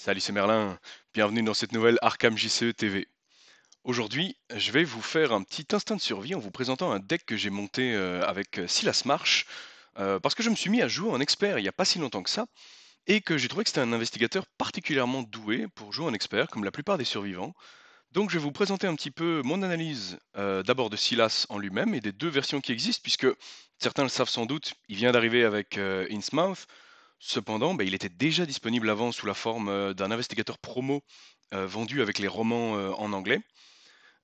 Salut, c'est Merlin. Bienvenue dans cette nouvelle Arkham JCE TV. Aujourd'hui, je vais vous faire un petit instinct de survie en vous présentant un deck que j'ai monté avec Silas Marsh, parce que je me suis mis à jouer en expert il n'y a pas si longtemps que ça, et que j'ai trouvé que c'était un investigateur particulièrement doué pour jouer en expert, comme la plupart des survivants. Donc je vais vous présenter un petit peu mon analyse d'abord de Silas en lui-même et des deux versions qui existent, puisque certains le savent sans doute, il vient d'arriver avec Innsmouth. Cependant, il était déjà disponible avant sous la forme d'un investigateur promo vendu avec les romans en anglais.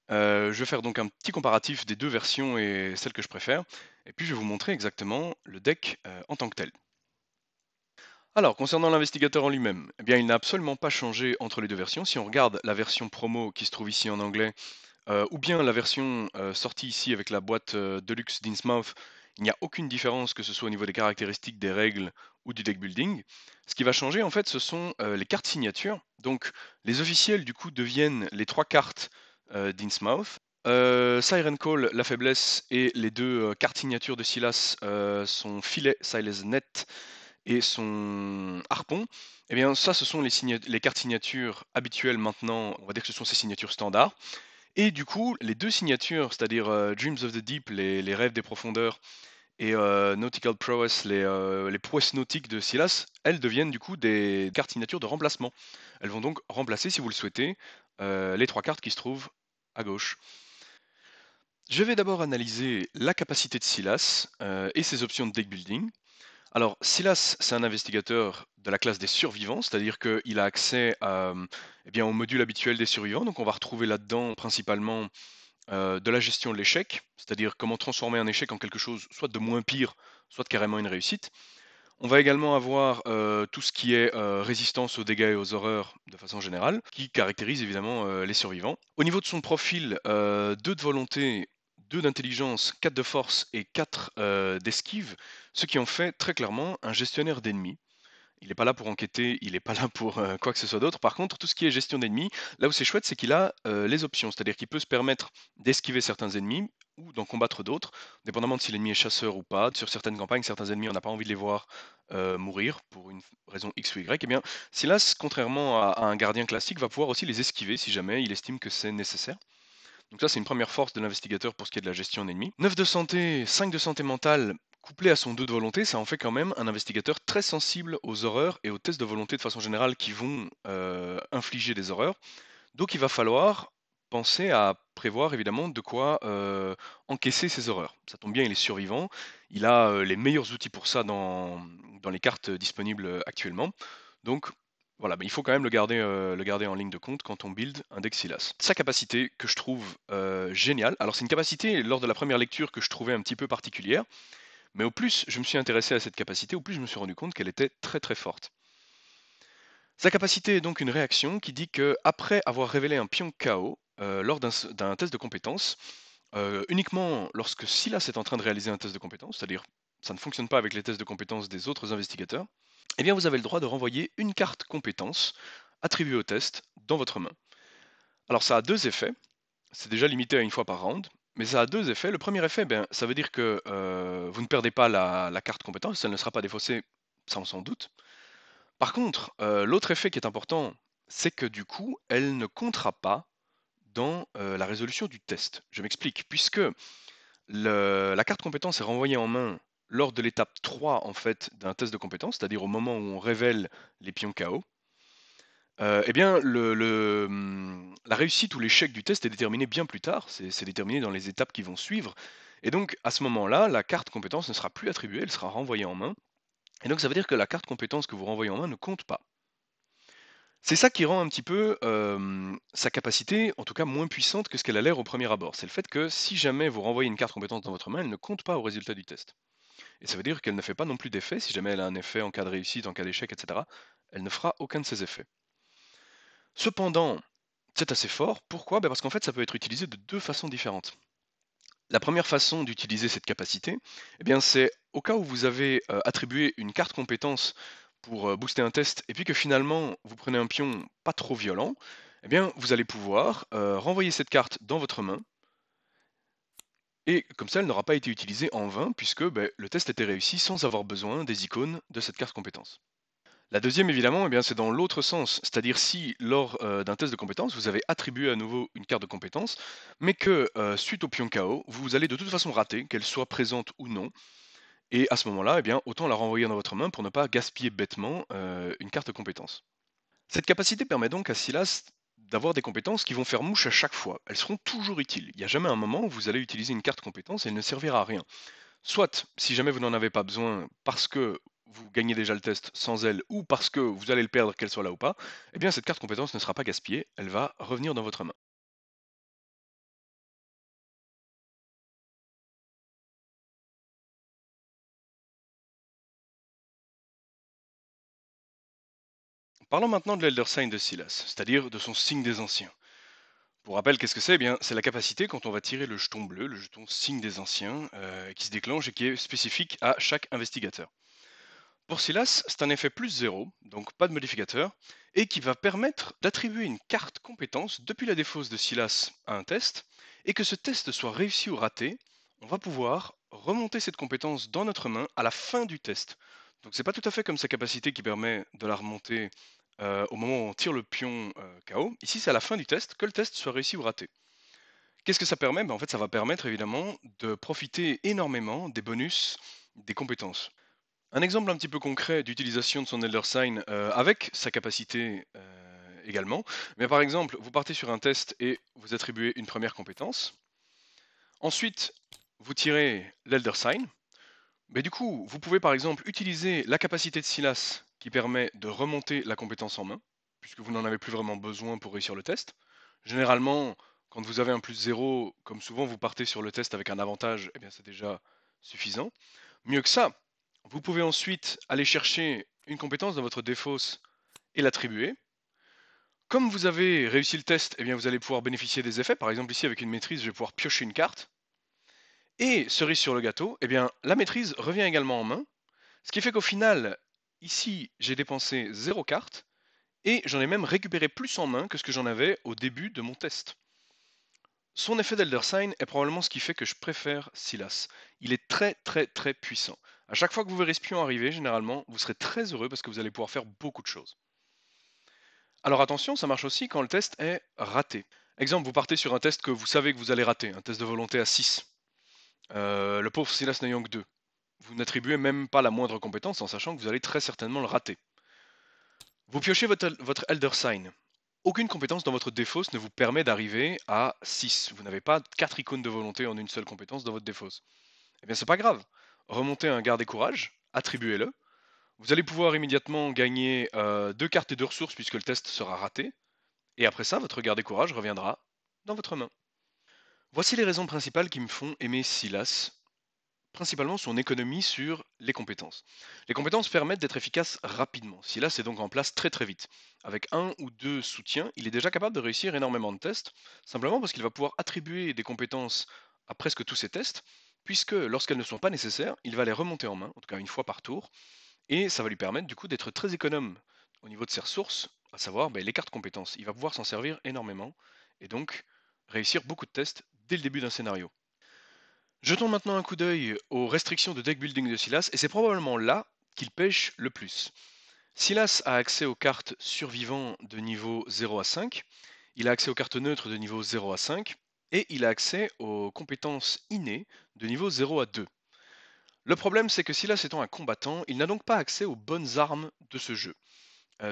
Je vais faire donc un petit comparatif des deux versions et celle que je préfère, et puis je vais vous montrer exactement le deck en tant que tel. Alors, concernant l'investigateur en lui-même, eh bien, il n'a absolument pas changé entre les deux versions. Si on regarde la version promo qui se trouve ici en anglais, ou bien la version sortie ici avec la boîte Deluxe d'Innsmouth, il n'y a aucune différence que ce soit au niveau des caractéristiques, des règles ou du deck building. Ce qui va changer en fait, ce sont les cartes signatures. Donc les officiels du coup deviennent les trois cartes d'Innsmouth. Siren Call, la faiblesse, et les deux cartes signatures de Silas sont Filet, Silas Net et son harpon. Eh bien ça, ce sont les cartes signatures habituelles maintenant. On va dire que ce sont ces signatures standards. Et du coup, les deux signatures, c'est-à-dire Dreams of the Deep, les rêves des profondeurs, et Nautical Prowess, les prouesses nautiques de Silas, elles deviennent du coup des cartes signatures de remplacement. Elles vont donc remplacer, si vous le souhaitez, les trois cartes qui se trouvent à gauche. Je vais d'abord analyser la capacité de Silas et ses options de deck building. Alors, Silas, c'est un investigateur de la classe des survivants, c'est-à-dire qu'il a accès eh bien, au module habituel des survivants. Donc, on va retrouver là-dedans principalement de la gestion de l'échec, c'est-à-dire comment transformer un échec en quelque chose soit de moins pire, soit de carrément une réussite. On va également avoir tout ce qui est résistance aux dégâts et aux horreurs de façon générale, qui caractérise évidemment les survivants. Au niveau de son profil, 2 de volonté, 2 d'intelligence, 4 de force et 4 d'esquive, ce qui en fait très clairement un gestionnaire d'ennemis. Il n'est pas là pour enquêter, il n'est pas là pour quoi que ce soit d'autre. Par contre, tout ce qui est gestion d'ennemis, là où c'est chouette, c'est qu'il a les options, c'est-à-dire qu'il peut se permettre d'esquiver certains ennemis ou d'en combattre d'autres, dépendamment de si l'ennemi est chasseur ou pas. Sur certaines campagnes, certains ennemis, on n'a pas envie de les voir mourir pour une raison X ou Y. Eh bien, Silas, contrairement à un gardien classique, va pouvoir aussi les esquiver si jamais il estime que c'est nécessaire. Donc ça, c'est une première force de l'investigateur pour ce qui est de la gestion d'ennemis. 9 de santé, 5 de santé mentale, couplé à son 2 de volonté, ça en fait quand même un investigateur très sensible aux horreurs et aux tests de volonté de façon générale qui vont infliger des horreurs. Donc il va falloir penser à prévoir évidemment de quoi encaisser ces horreurs. Ça tombe bien, il est survivant, il a les meilleurs outils pour ça dans les cartes disponibles actuellement. Donc voilà, il faut quand même le garder en ligne de compte quand on build un deck Silas. Sa capacité que je trouve géniale, alors c'est une capacité lors de la première lecture que je trouvais un petit peu particulière, mais au plus je me suis intéressé à cette capacité, au plus je me suis rendu compte qu'elle était très très forte. Sa capacité est donc une réaction qui dit que après avoir révélé un pion KO lors d'un test de compétence, uniquement lorsque Silas est en train de réaliser un test de compétence, c'est-à-dire ça ne fonctionne pas avec les tests de compétences des autres investigateurs, eh bien vous avez le droit de renvoyer une carte compétence attribuée au test dans votre main. Alors ça a deux effets, c'est déjà limité à une fois par round, mais ça a deux effets. Le premier effet, ça veut dire que vous ne perdez pas la carte compétence, elle ne sera pas défaussée, ça on s'en doute. Par contre, l'autre effet qui est important, c'est que du coup, elle ne comptera pas dans la résolution du test. Je m'explique. Puisque la carte compétence est renvoyée en main lors de l'étape 3 en fait, d'un test de compétence, c'est-à-dire au moment où on révèle les pions KO, eh bien, la réussite ou l'échec du test est déterminé bien plus tard, c'est déterminé dans les étapes qui vont suivre. Et donc, à ce moment-là, la carte compétence ne sera plus attribuée, elle sera renvoyée en main. Et donc, ça veut dire que la carte compétence que vous renvoyez en main ne compte pas. C'est ça qui rend un petit peu sa capacité, en tout cas moins puissante que ce qu'elle a l'air au premier abord. C'est le fait que si jamais vous renvoyez une carte compétence dans votre main, elle ne compte pas au résultat du test. Et ça veut dire qu'elle ne fait pas non plus d'effet, si jamais elle a un effet en cas de réussite, en cas d'échec, etc. Elle ne fera aucun de ses effets. Cependant, c'est assez fort. Pourquoi? Parce qu'en fait, ça peut être utilisé de deux façons différentes. La première façon d'utiliser cette capacité, c'est au cas où vous avez attribué une carte compétence pour booster un test, et puis que finalement vous prenez un pion pas trop violent, vous allez pouvoir renvoyer cette carte dans votre main, et comme ça elle n'aura pas été utilisée en vain, puisque le test était réussi sans avoir besoin des icônes de cette carte compétence. La deuxième, évidemment, eh bien, c'est dans l'autre sens. C'est-à-dire si, lors d'un test de compétences, vous avez attribué à nouveau une carte de compétences, mais que, suite au pion KO, vous allez de toute façon rater, qu'elle soit présente ou non. Et à ce moment-là, eh bien, autant la renvoyer dans votre main pour ne pas gaspiller bêtement une carte de compétence. Cette capacité permet donc à Silas d'avoir des compétences qui vont faire mouche à chaque fois. Elles seront toujours utiles. Il n'y a jamais un moment où vous allez utiliser une carte compétence et elle ne servira à rien. Soit, si jamais vous n'en avez pas besoin parce que vous gagnez déjà le test sans elle ou parce que vous allez le perdre, qu'elle soit là ou pas, eh bien cette carte compétence ne sera pas gaspillée, elle va revenir dans votre main. Parlons maintenant de l'Elder Sign de Silas, c'est-à-dire de son signe des anciens. Pour rappel, qu'est-ce que c'est? Eh bien, c'est la capacité quand on va tirer le jeton bleu, le jeton signe des anciens, qui se déclenche et qui est spécifique à chaque investigateur. Pour Silas, c'est un effet plus zéro, donc pas de modificateur, et qui va permettre d'attribuer une carte compétence depuis la défausse de Silas à un test, et que ce test soit réussi ou raté, on va pouvoir remonter cette compétence dans notre main à la fin du test. Donc c'est pas tout à fait comme sa capacité qui permet de la remonter au moment où on tire le pion KO. Ici, c'est à la fin du test, que le test soit réussi ou raté. Qu'est-ce que ça permet? En fait, ça va permettre évidemment de profiter énormément des bonus des compétences. Un exemple un petit peu concret d'utilisation de son Elder Sign avec sa capacité également. Mais par exemple, vous partez sur un test et vous attribuez une première compétence. Ensuite, vous tirez l'Elder Sign. Mais du coup, vous pouvez par exemple utiliser la capacité de Silas qui permet de remonter la compétence en main, puisque vous n'en avez plus vraiment besoin pour réussir le test. Généralement, quand vous avez un plus 0, comme souvent vous partez sur le test avec un avantage, eh bien c'est déjà suffisant. Mieux que ça, vous pouvez ensuite aller chercher une compétence dans votre défausse et l'attribuer. Comme vous avez réussi le test, eh bien vous allez pouvoir bénéficier des effets. Par exemple, ici, avec une maîtrise, je vais pouvoir piocher une carte. Et cerise sur le gâteau, eh bien la maîtrise revient également en main. Ce qui fait qu'au final, ici, j'ai dépensé 0 carte et j'en ai même récupéré plus en main que ce que j'en avais au début de mon test. Son effet d'Elder Sign est probablement ce qui fait que je préfère Silas. Il est très très très puissant. À chaque fois que vous verrez Spion arriver, généralement, vous serez très heureux parce que vous allez pouvoir faire beaucoup de choses. Alors attention, ça marche aussi quand le test est raté. Exemple, vous partez sur un test que vous savez que vous allez rater, un test de volonté à 6. Le pauvre Silas n'ayant que 2. Vous n'attribuez même pas la moindre compétence en sachant que vous allez très certainement le rater. Vous piochez votre Elder Sign. Aucune compétence dans votre défausse ne vous permet d'arriver à 6. Vous n'avez pas 4 icônes de volonté en une seule compétence dans votre défausse. Eh bien, c'est pas grave. Remontez un garde et courage, attribuez-le. Vous allez pouvoir immédiatement gagner 2 cartes et 2 ressources puisque le test sera raté. Et après ça, votre garde et courage reviendra dans votre main. Voici les raisons principales qui me font aimer Silas, principalement son économie sur les compétences. Les compétences permettent d'être efficaces rapidement. Silas est donc en place très très vite. Avec un ou deux soutiens, il est déjà capable de réussir énormément de tests, simplement parce qu'il va pouvoir attribuer des compétences à presque tous ses tests, puisque lorsqu'elles ne sont pas nécessaires, il va les remonter en main, en tout cas une fois par tour, et ça va lui permettre du coup d'être très économe au niveau de ses ressources, à savoir les cartes compétences. Il va pouvoir s'en servir énormément, et donc réussir beaucoup de tests dès le début d'un scénario. Jetons maintenant un coup d'œil aux restrictions de deck building de Silas, et c'est probablement là qu'il pêche le plus. Silas a accès aux cartes survivants de niveau 0 à 5, il a accès aux cartes neutres de niveau 0 à 5, et il a accès aux compétences innées de niveau 0 à 2. Le problème, c'est que Silas étant un combattant, il n'a donc pas accès aux bonnes armes de ce jeu.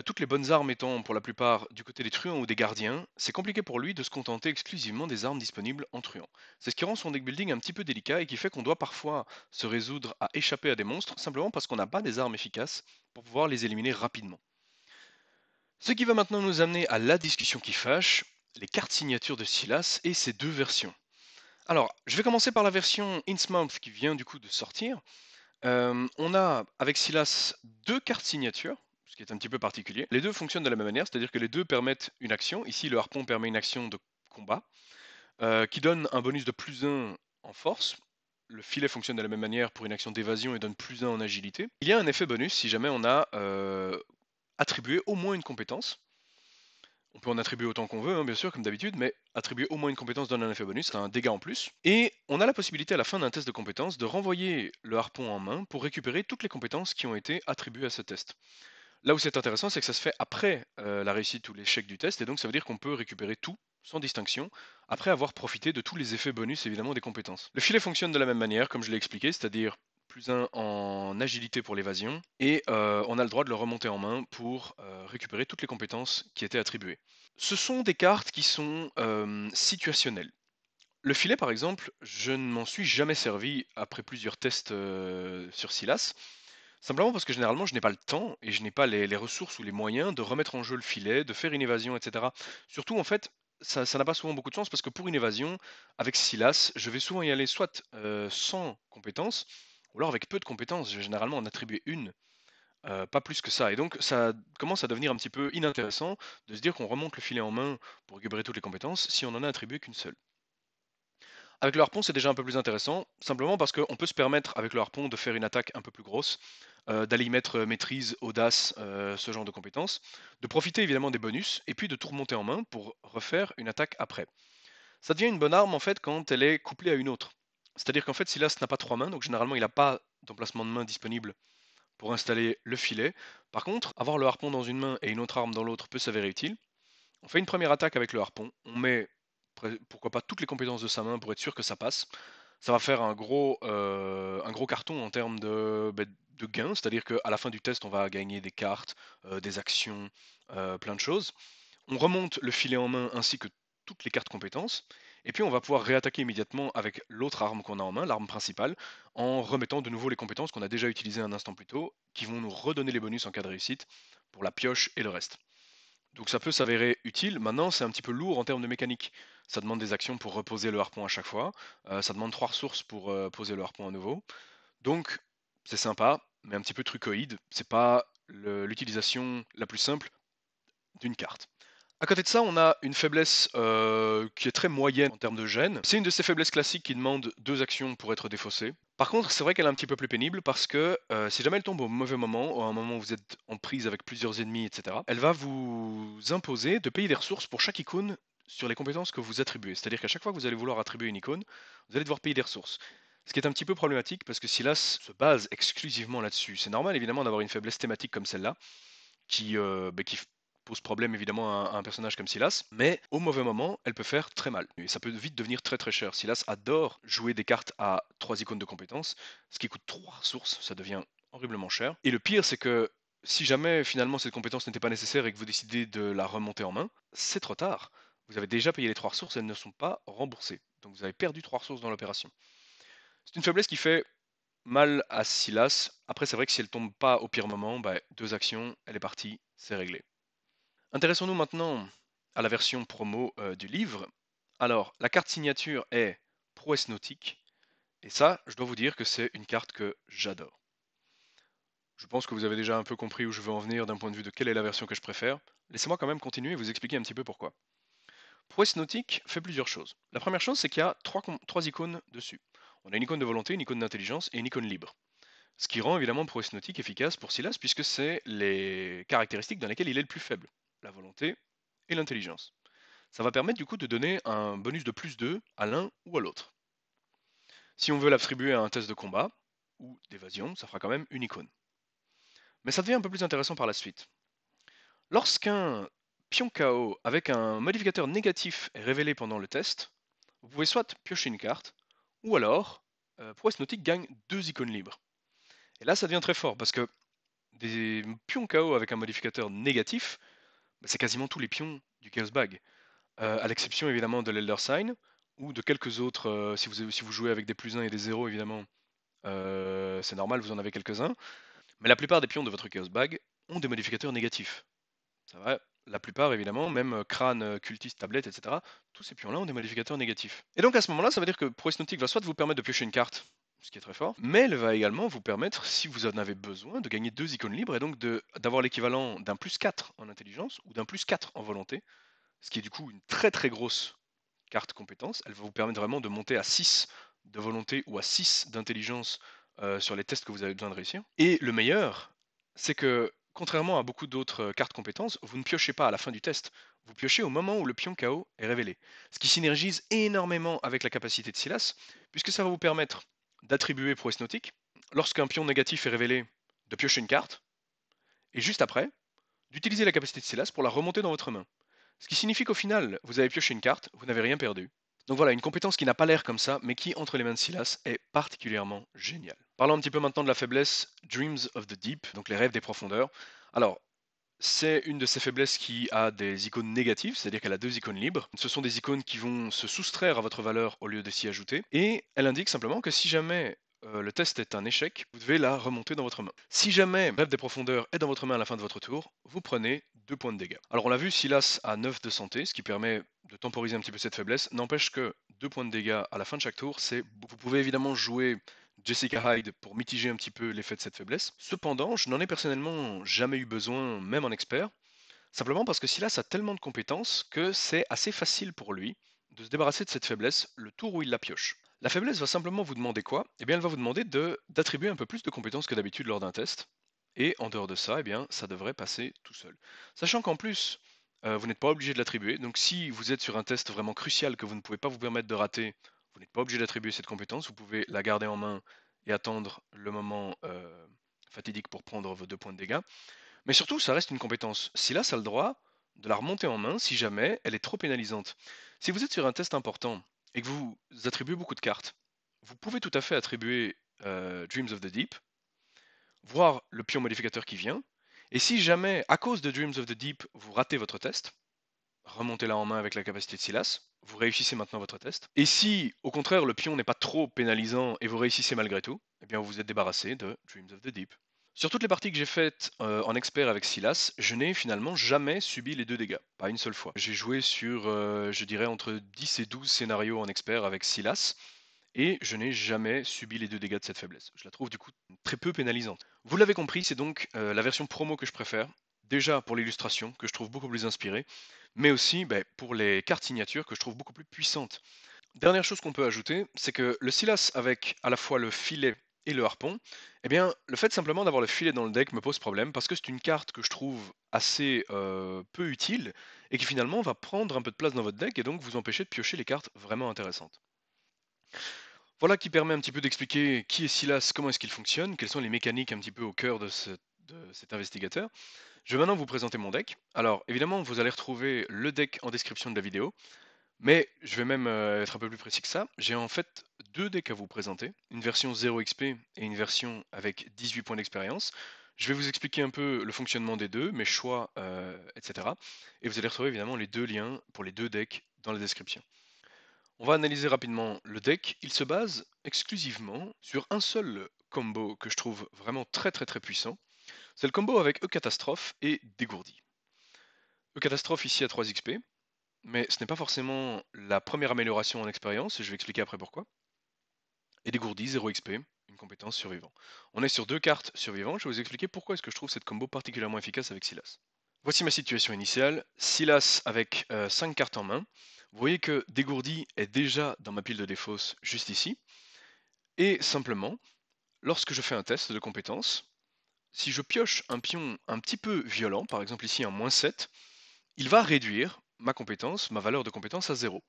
Toutes les bonnes armes étant pour la plupart du côté des truands ou des gardiens, c'est compliqué pour lui de se contenter exclusivement des armes disponibles en truand. C'est ce qui rend son deck building un petit peu délicat et qui fait qu'on doit parfois se résoudre à échapper à des monstres simplement parce qu'on n'a pas des armes efficaces pour pouvoir les éliminer rapidement. Ce qui va maintenant nous amener à la discussion qui fâche, les cartes signatures de Silas et ses deux versions. Alors, je vais commencer par la version Innsmouth qui vient du coup de sortir. On a avec Silas deux cartes signatures, ce qui est un petit peu particulier. Les deux fonctionnent de la même manière, c'est-à-dire que les deux permettent une action. Ici, le harpon permet une action de combat qui donne un bonus de plus 1 en force. Le filet fonctionne de la même manière pour une action d'évasion et donne plus 1 en agilité. Il y a un effet bonus si jamais on a attribué au moins une compétence. On peut en attribuer autant qu'on veut, hein, bien sûr, comme d'habitude, mais attribuer au moins une compétence donne un effet bonus, c'est un dégât en plus. Et on a la possibilité à la fin d'un test de compétences de renvoyer le harpon en main pour récupérer toutes les compétences qui ont été attribuées à ce test. Là où c'est intéressant, c'est que ça se fait après la réussite ou l'échec du test, et donc ça veut dire qu'on peut récupérer tout, sans distinction, après avoir profité de tous les effets bonus évidemment des compétences. Le filet fonctionne de la même manière, comme je l'ai expliqué, c'est-à-dire plus un en agilité pour l'évasion, et on a le droit de le remonter en main pour récupérer toutes les compétences qui étaient attribuées. Ce sont des cartes qui sont situationnelles. Le filet, par exemple, je ne m'en suis jamais servi après plusieurs tests sur Silas, simplement parce que généralement je n'ai pas le temps et je n'ai pas les ressources ou les moyens de remettre en jeu le filet, de faire une évasion, etc. Surtout en fait, ça n'a pas souvent beaucoup de sens parce que pour une évasion, avec Silas, je vais souvent y aller soit sans compétences, ou alors avec peu de compétences, je vais généralement en attribuer une, pas plus que ça. Et donc ça commence à devenir un petit peu inintéressant de se dire qu'on remonte le filet en main pour récupérer toutes les compétences si on en a attribué qu'une seule. Avec le harpon, c'est déjà un peu plus intéressant, simplement parce qu'on peut se permettre avec le harpon de faire une attaque un peu plus grosse, d'aller y mettre maîtrise, audace, ce genre de compétences, de profiter évidemment des bonus, et puis de tout remonter en main pour refaire une attaque après. Ça devient une bonne arme en fait quand elle est couplée à une autre. C'est-à-dire qu'en fait, Silas n'a pas trois mains, donc généralement il n'a pas d'emplacement de main disponible pour installer le filet. Par contre, avoir le harpon dans une main et une autre arme dans l'autre peut s'avérer utile. On fait une première attaque avec le harpon, on met pourquoi pas toutes les compétences de sa main pour être sûr que ça passe. Ça va faire un gros carton en termes de gains, c'est-à-dire qu'à la fin du test, on va gagner des cartes, des actions, plein de choses. On remonte le filet en main ainsi que toutes les cartes compétences, et puis on va pouvoir réattaquer immédiatement avec l'autre arme qu'on a en main, l'arme principale, en remettant de nouveau les compétences qu'on a déjà utilisées un instant plus tôt, qui vont nous redonner les bonus en cas de réussite pour la pioche et le reste. Donc ça peut s'avérer utile. Maintenant, c'est un petit peu lourd en termes de mécanique. Ça demande des actions pour reposer le harpon à chaque fois. Ça demande 3 ressources pour poser le harpon à nouveau. Donc c'est sympa, mais un petit peu trucoïde. C'est pas l'utilisation la plus simple d'une carte. À côté de ça, on a une faiblesse qui est très moyenne en termes de gêne. C'est une de ces faiblesses classiques qui demande 2 actions pour être défaussée. Par contre, c'est vrai qu'elle est un petit peu plus pénible parce que si jamais elle tombe au mauvais moment, ou à un moment où vous êtes en prise avec plusieurs ennemis, etc., elle va vous imposer de payer des ressources pour chaque icône sur les compétences que vous attribuez. C'est-à-dire qu'à chaque fois que vous allez vouloir attribuer une icône, vous allez devoir payer des ressources. Ce qui est un petit peu problématique parce que Silas se base exclusivement là-dessus. C'est normal évidemment d'avoir une faiblesse thématique comme celle-là, qui pose problème évidemment à un personnage comme Silas, mais au mauvais moment, elle peut faire très mal. Et ça peut vite devenir très très cher. Silas adore jouer des cartes à 3 icônes de compétences, ce qui coûte 3 ressources, ça devient horriblement cher. Et le pire, c'est que si jamais finalement cette compétence n'était pas nécessaire et que vous décidez de la remonter en main, c'est trop tard. Vous avez déjà payé les 3 ressources, elles ne sont pas remboursées. Donc vous avez perdu 3 ressources dans l'opération. C'est une faiblesse qui fait mal à Silas. Après, c'est vrai que si elle tombe pas au pire moment, bah, 2 actions, elle est partie, c'est réglé. Intéressons-nous maintenant à la version promo du livre. Alors, la carte signature est Prouesse nautique, et ça, je dois vous dire que c'est une carte que j'adore. Je pense que vous avez déjà un peu compris où je veux en venir d'un point de vue de quelle est la version que je préfère. Laissez-moi quand même continuer et vous expliquer un petit peu pourquoi. Prouesse nautique fait plusieurs choses. La première chose, c'est qu'il y a trois icônes dessus. On a une icône de volonté, une icône d'intelligence et une icône libre. Ce qui rend évidemment Prouesse nautique efficace pour Silas, puisque c'est les caractéristiques dans lesquelles il est le plus faible. La volonté et l'intelligence. Ça va permettre du coup de donner un bonus de plus 2 à l'un ou à l'autre. Si on veut l'attribuer à un test de combat ou d'évasion, ça fera quand même une icône. Mais ça devient un peu plus intéressant par la suite. Lorsqu'un pion KO avec un modificateur négatif est révélé pendant le test, vous pouvez soit piocher une carte, ou alors Prouesse Nautique gagne 2 icônes libres. Et là ça devient très fort, parce que des pions KO avec un modificateur négatif, bah, c'est quasiment tous les pions du Chaos Bag. À l'exception évidemment de l'Elder Sign, ou de quelques autres, si vous jouez avec des plus 1 et des 0 évidemment, c'est normal, vous en avez quelques-uns. Mais la plupart des pions de votre Chaos Bag ont des modificateurs négatifs. C'est vrai, la plupart évidemment, même crâne, cultiste, tablette, etc. Tous ces pions-là ont des modificateurs négatifs. Et donc à ce moment-là, ça veut dire que Prouesse Nautique va soit vous permettre de piocher une carte, ce qui est très fort, mais elle va également vous permettre, si vous en avez besoin, de gagner 2 icônes libres et donc d'avoir l'équivalent d'un plus 4 en intelligence ou d'un plus 4 en volonté, ce qui est du coup une très très grosse carte compétence. Elle va vous permettre vraiment de monter à 6 de volonté ou à 6 d'intelligence sur les tests que vous avez besoin de réussir. Et le meilleur, c'est que contrairement à beaucoup d'autres cartes compétences, vous ne piochez pas à la fin du test. Vous piochez au moment où le pion KO est révélé. Ce qui synergise énormément avec la capacité de Silas, puisque ça va vous permettre d'attribuer prouesse nautique. Lorsqu'un pion négatif est révélé, de piocher une carte, et juste après, d'utiliser la capacité de Silas pour la remonter dans votre main. Ce qui signifie qu'au final, vous avez pioché une carte, vous n'avez rien perdu. Donc voilà, une compétence qui n'a pas l'air comme ça, mais qui, entre les mains de Silas, est particulièrement géniale. Parlons un petit peu maintenant de la faiblesse Dreams of the Deep, donc les rêves des profondeurs. Alors, c'est une de ces faiblesses qui a des icônes négatives, c'est-à-dire qu'elle a deux icônes libres. Ce sont des icônes qui vont se soustraire à votre valeur au lieu de s'y ajouter. Et elle indique simplement que si jamais le test est un échec, vous devez la remonter dans votre main. Si jamais Rêve des profondeurs est dans votre main à la fin de votre tour, vous prenez 2 points de dégâts. Alors on l'a vu, Silas a 9 de santé, ce qui permet de temporiser un petit peu cette faiblesse. N'empêche que 2 points de dégâts à la fin de chaque tour, c'est vous pouvez évidemment jouer Jessica Hyde pour mitiger un petit peu l'effet de cette faiblesse. Cependant, je n'en ai personnellement jamais eu besoin, même en expert, simplement parce que Silas a tellement de compétences que c'est assez facile pour lui de se débarrasser de cette faiblesse le tour où il la pioche. La faiblesse va simplement vous demander quoi? Eh bien, elle va vous demander d'attribuer un peu plus de compétences que d'habitude lors d'un test. Et en dehors de ça, eh bien, ça devrait passer tout seul. Sachant qu'en plus, vous n'êtes pas obligé de l'attribuer. Donc si vous êtes sur un test vraiment crucial que vous ne pouvez pas vous permettre de rater, vous n'êtes pas obligé d'attribuer cette compétence. Vous pouvez la garder en main et attendre le moment fatidique pour prendre vos 2 points de dégâts. Mais surtout, ça reste une compétence. Silas a le droit de la remonter en main si jamais elle est trop pénalisante. Si vous êtes sur un test important et que vous attribuez beaucoup de cartes, vous pouvez tout à fait attribuer Dreams of the Deep, voir le pion modificateur qui vient, et si jamais, à cause de Dreams of the Deep, vous ratez votre test, remontez-la en main avec la capacité de Silas, vous réussissez maintenant votre test. Et si, au contraire, le pion n'est pas trop pénalisant et vous réussissez malgré tout, eh bien vous vous êtes débarrassé de Dreams of the Deep. Sur toutes les parties que j'ai faites en expert avec Silas, je n'ai finalement jamais subi les 2 dégâts, pas une seule fois. J'ai joué sur, je dirais, entre 10 et 12 scénarios en expert avec Silas, et je n'ai jamais subi les 2 dégâts de cette faiblesse. Je la trouve du coup très peu pénalisante. Vous l'avez compris, c'est donc la version promo que je préfère. Déjà pour l'illustration, que je trouve beaucoup plus inspirée, mais aussi pour les cartes signatures que je trouve beaucoup plus puissantes. Dernière chose qu'on peut ajouter, c'est que le Silas avec à la fois le filet et le harpon, eh bien, le fait simplement d'avoir le filet dans le deck me pose problème parce que c'est une carte que je trouve assez peu utile et qui finalement va prendre un peu de place dans votre deck et donc vous empêcher de piocher les cartes vraiment intéressantes. Voilà qui permet un petit peu d'expliquer qui est Silas, comment est-ce qu'il fonctionne, quelles sont les mécaniques un petit peu au cœur de cet investigateur. Je vais maintenant vous présenter mon deck. Alors évidemment, vous allez retrouver le deck en description de la vidéo. Mais je vais même être un peu plus précis que ça. J'ai en fait 2 decks à vous présenter, une version 0 XP et une version avec 18 points d'expérience. Je vais vous expliquer un peu le fonctionnement des deux, mes choix, etc. Et vous allez retrouver évidemment les 2 liens pour les 2 decks dans la description. On va analyser rapidement le deck. Il se base exclusivement sur un seul combo que je trouve vraiment très puissant. C'est le combo avec E-Catastrophe et Dégourdi. E-Catastrophe ici à 3 XP, mais ce n'est pas forcément la première amélioration en expérience, et je vais expliquer après pourquoi. Et dégourdi, 0 XP, une compétence survivant. On est sur 2 cartes survivantes, je vais vous expliquer pourquoi est-ce que je trouve cette combo particulièrement efficace avec Silas. Voici ma situation initiale, Silas avec 5 cartes en main. Vous voyez que dégourdi est déjà dans ma pile de défausse juste ici. Et simplement, lorsque je fais un test de compétence, si je pioche un pion un petit peu violent, par exemple ici un -7, il va réduire ma compétence, ma valeur de compétence à 0.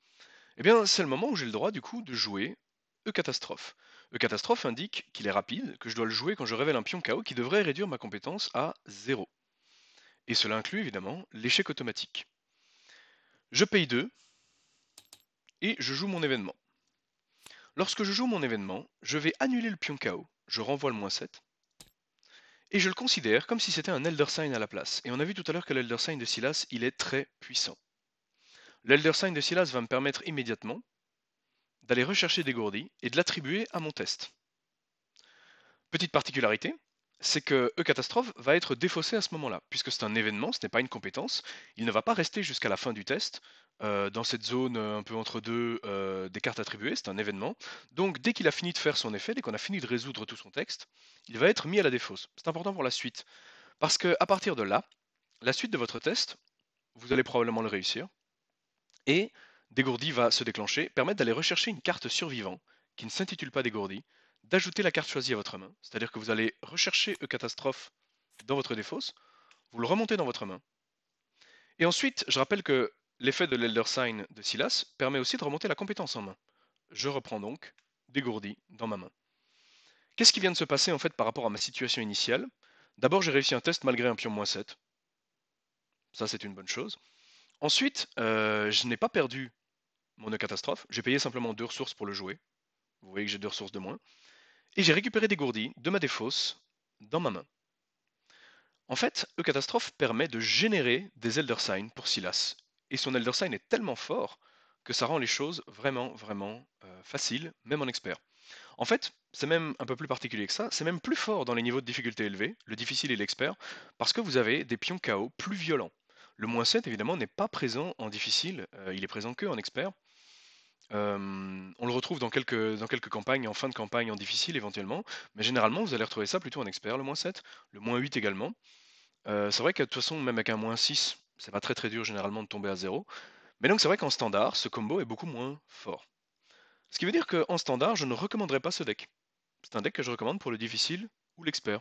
Eh bien, c'est le moment où j'ai le droit du coup de jouer E-Catastrophe. E-Catastrophe indique qu'il est rapide, que je dois le jouer quand je révèle un pion KO qui devrait réduire ma compétence à 0. Et cela inclut évidemment l'échec automatique. Je paye 2 et je joue mon événement. Lorsque je joue mon événement, je vais annuler le pion KO, je renvoie le -7, et je le considère comme si c'était un Elder Sign à la place. Et on a vu tout à l'heure que l'Elder Sign de Silas, il est très puissant. L'Elder Sign de Silas va me permettre immédiatement d'aller rechercher Dégourdi et de l'attribuer à mon test. Petite particularité, c'est que E-Catastrophe va être défaussé à ce moment-là, puisque c'est un événement, ce n'est pas une compétence. Il ne va pas rester jusqu'à la fin du test dans cette zone un peu entre deux des cartes attribuées, c'est un événement. Donc dès qu'il a fini de faire son effet, dès qu'on a fini de résoudre tout son texte, il va être mis à la défausse. C'est important pour la suite, parce qu'à partir de là, la suite de votre test, vous allez probablement le réussir, et Dégourdi va se déclencher, permettre d'aller rechercher une carte survivant qui ne s'intitule pas Dégourdi, d'ajouter la carte choisie à votre main, c'est-à-dire que vous allez rechercher E-Catastrophe dans votre défausse, vous le remontez dans votre main. Et ensuite, je rappelle que l'effet de l'Elder Sign de Silas permet aussi de remonter la compétence en main. Je reprends donc Dégourdi dans ma main. Qu'est-ce qui vient de se passer en fait par rapport à ma situation initiale? D'abord, j'ai réussi un test malgré un pion -7. Ça, c'est une bonne chose. Ensuite, je n'ai pas perdu mon nœud catastrophe. J'ai payé simplement 2 ressources pour le jouer. Vous voyez que j'ai 2 ressources de moins. Et j'ai récupéré des gourdis de ma défausse dans ma main. En fait, E-Catastrophe permet de générer des Elder Sign pour Silas. Et son Elder Sign est tellement fort que ça rend les choses vraiment faciles, même en expert. En fait, c'est même un peu plus particulier que ça, c'est même plus fort dans les niveaux de difficulté élevés, le difficile et l'expert, parce que vous avez des pions KO plus violents. Le -7 évidemment n'est pas présent en difficile, il est présent que en expert. On le retrouve dans quelques campagnes, en fin de campagne, en difficile éventuellement, mais généralement vous allez retrouver ça plutôt en expert, le -7, le -8 également. C'est vrai que de toute façon, même avec un -6, c'est pas très dur généralement de tomber à 0. Mais donc c'est vrai qu'en standard, ce combo est beaucoup moins fort. Ce qui veut dire qu'en standard, je ne recommanderais pas ce deck. C'est un deck que je recommande pour le difficile ou l'expert.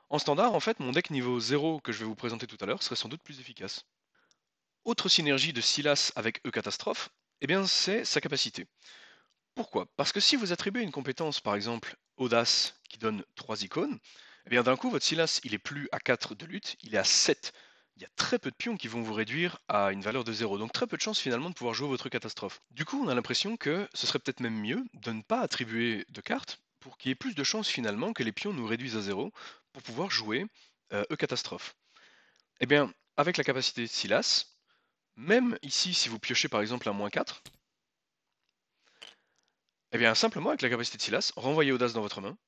En standard, en fait, mon deck niveau 0 que je vais vous présenter tout à l'heure serait sans doute plus efficace. Autre synergie de Silas avec E-Catastrophe, eh bien c'est sa capacité. Pourquoi? Parce que si vous attribuez une compétence, par exemple Audace, qui donne 3 icônes, eh bien d'un coup votre Silas il est plus à 4 de lutte, il est à 7. Il y a très peu de pions qui vont vous réduire à une valeur de 0, donc très peu de chances finalement de pouvoir jouer votre catastrophe. Du coup, on a l'impression que ce serait peut-être même mieux de ne pas attribuer de cartes pour qu'il y ait plus de chances finalement que les pions nous réduisent à 0 pour pouvoir jouer E-catastrophe. Eh bien, avec la capacité de Silas, même ici si vous piochez par exemple un -4, eh bien simplement avec la capacité de Silas, renvoyez Audace dans votre main.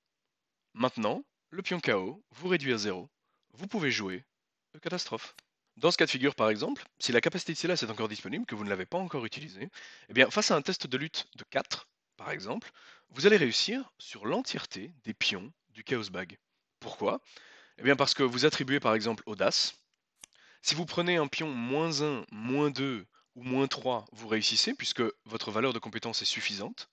Maintenant, le pion KO vous réduit à 0. Vous pouvez jouer le catastrophe. Dans ce cas de figure, par exemple, si la capacité de Silas est encore disponible, que vous ne l'avez pas encore utilisée, eh bien, face à un test de lutte de 4, par exemple, vous allez réussir sur l'entièreté des pions du Chaos Bag. Pourquoi? Eh bien, parce que vous attribuez par exemple Audace. Si vous prenez un pion -1, -2 ou -3, vous réussissez puisque votre valeur de compétence est suffisante.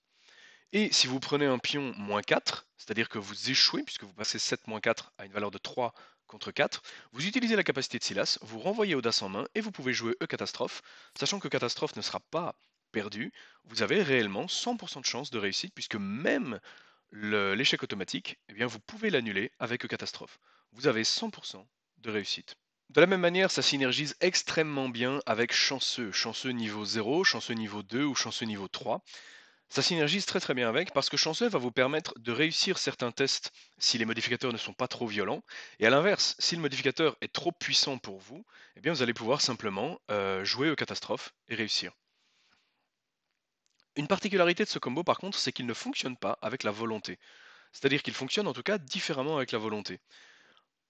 Et si vous prenez un pion -4, c'est-à-dire que vous échouez, puisque vous passez 7-4 à une valeur de 3 contre 4, vous utilisez la capacité de Silas, vous renvoyez Audace en main et vous pouvez jouer E-Catastrophe, sachant que Catastrophe ne sera pas perdu, vous avez réellement 100% de chance de réussite, puisque même l'échec automatique, eh bien, vous pouvez l'annuler avec E-Catastrophe. Vous avez 100% de réussite. De la même manière, ça synergise extrêmement bien avec chanceux, chanceux niveau 0, chanceux niveau 2 ou chanceux niveau 3. Ça synergise très bien avec parce que Chanceux va vous permettre de réussir certains tests si les modificateurs ne sont pas trop violents. Et à l'inverse, si le modificateur est trop puissant pour vous, eh bien vous allez pouvoir simplement jouer aux catastrophes et réussir. Une particularité de ce combo par contre, c'est qu'il ne fonctionne pas avec la volonté. C'est-à-dire qu'il fonctionne en tout cas différemment avec la volonté.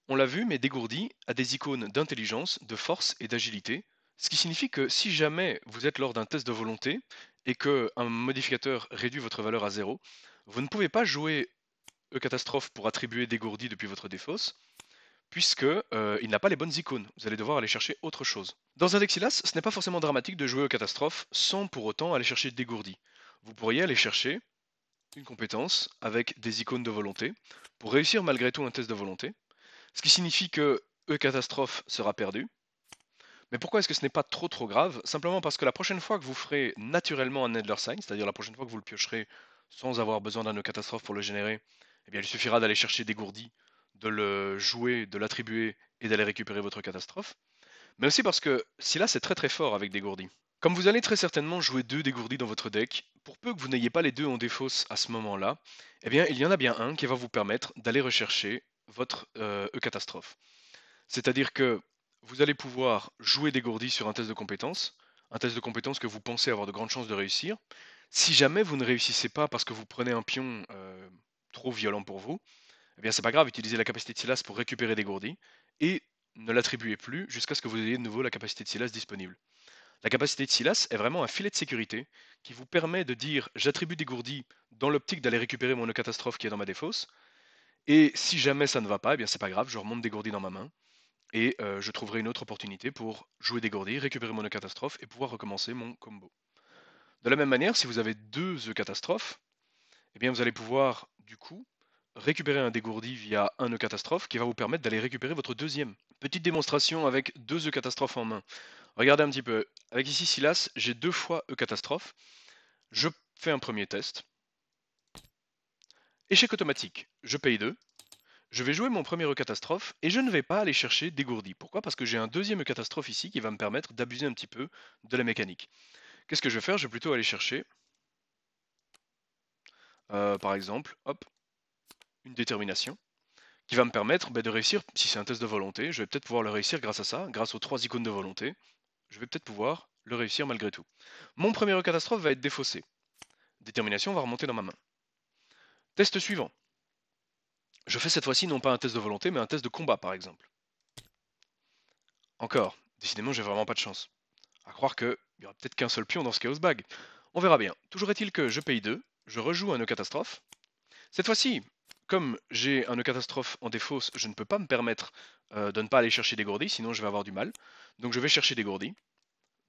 On l'a vu, mais Dégourdi a des icônes d'intelligence, de force et d'agilité, ce qui signifie que si jamais vous êtes lors d'un test de volonté et qu'un modificateur réduit votre valeur à 0, vous ne pouvez pas jouer E-Catastrophe pour attribuer Dégourdi depuis votre défausse, puisque il n'a pas les bonnes icônes. Vous allez devoir aller chercher autre chose. Dans un Dexilas, ce n'est pas forcément dramatique de jouer E-Catastrophe sans pour autant aller chercher Dégourdi. Vous pourriez aller chercher une compétence avec des icônes de volonté pour réussir malgré tout un test de volonté, ce qui signifie que E-Catastrophe sera perdu. Mais pourquoi est-ce que ce n'est pas trop grave? Simplement parce que la prochaine fois que vous ferez naturellement un Adler Sign, c'est-à-dire la prochaine fois que vous le piocherez sans avoir besoin d'un E-Catastrophe pour le générer, eh bien il suffira d'aller chercher des gourdis, de le jouer, de l'attribuer et d'aller récupérer votre catastrophe. Mais aussi parce que Silas c'est très fort avec des gourdis. Comme vous allez très certainement jouer deux dégourdis dans votre deck, pour peu que vous n'ayez pas les deux en défausse à ce moment-là, eh bien il y en a bien un qui va vous permettre d'aller rechercher votre E-Catastrophe. C'est-à-dire que vous allez pouvoir jouer dégourdi sur un test de compétence que vous pensez avoir de grandes chances de réussir. Si jamais vous ne réussissez pas parce que vous prenez un pion trop violent pour vous, eh bien c'est pas grave, utilisez la capacité de Silas pour récupérer dégourdi et ne l'attribuez plus jusqu'à ce que vous ayez de nouveau la capacité de Silas disponible. La capacité de Silas est vraiment un filet de sécurité qui vous permet de dire j'attribue dégourdi dans l'optique d'aller récupérer mon catastrophe qui est dans ma défausse, et si jamais ça ne va pas, eh bien c'est pas grave, je remonte dégourdi dans ma main et je trouverai une autre opportunité pour jouer dégourdi, récupérer mon catastrophe et pouvoir recommencer mon combo. De la même manière, si vous avez deux catastrophes, eh bien vous allez pouvoir du coup récupérer un dégourdi via un catastrophe qui va vous permettre d'aller récupérer votre deuxième. Petite démonstration avec deux catastrophes en main. Regardez un petit peu. Avec ici Silas, j'ai deux fois catastrophe. Je fais un premier test. Échec automatique, je paye 2. Je vais jouer mon premier Eucatastrophe et je ne vais pas aller chercher dégourdi. Pourquoi? Parce que j'ai un deuxième Eucatastrophe ici qui va me permettre d'abuser un petit peu de la mécanique. Qu'est-ce que je vais faire? Je vais plutôt aller chercher, par exemple, hop, une détermination qui va me permettre de réussir, si c'est un test de volonté, je vais peut-être pouvoir le réussir grâce à ça, grâce aux 3 icônes de volonté, je vais peut-être pouvoir le réussir malgré tout. Mon premier Eucatastrophe va être défaussé. Détermination va remonter dans ma main. Test suivant. Je fais cette fois-ci non pas un test de volonté, mais un test de combat par exemple. Encore, décidément j'ai vraiment pas de chance. À croire qu'il n'y aura peut-être qu'un seul pion dans ce Chaos Bag. On verra bien. Toujours est-il que je paye 2, je rejoue un nœud catastrophe. Cette fois-ci, comme j'ai un nœud catastrophe en défausse, je ne peux pas me permettre de ne pas aller chercher des gourdis, sinon je vais avoir du mal. Donc je vais chercher des gourdis.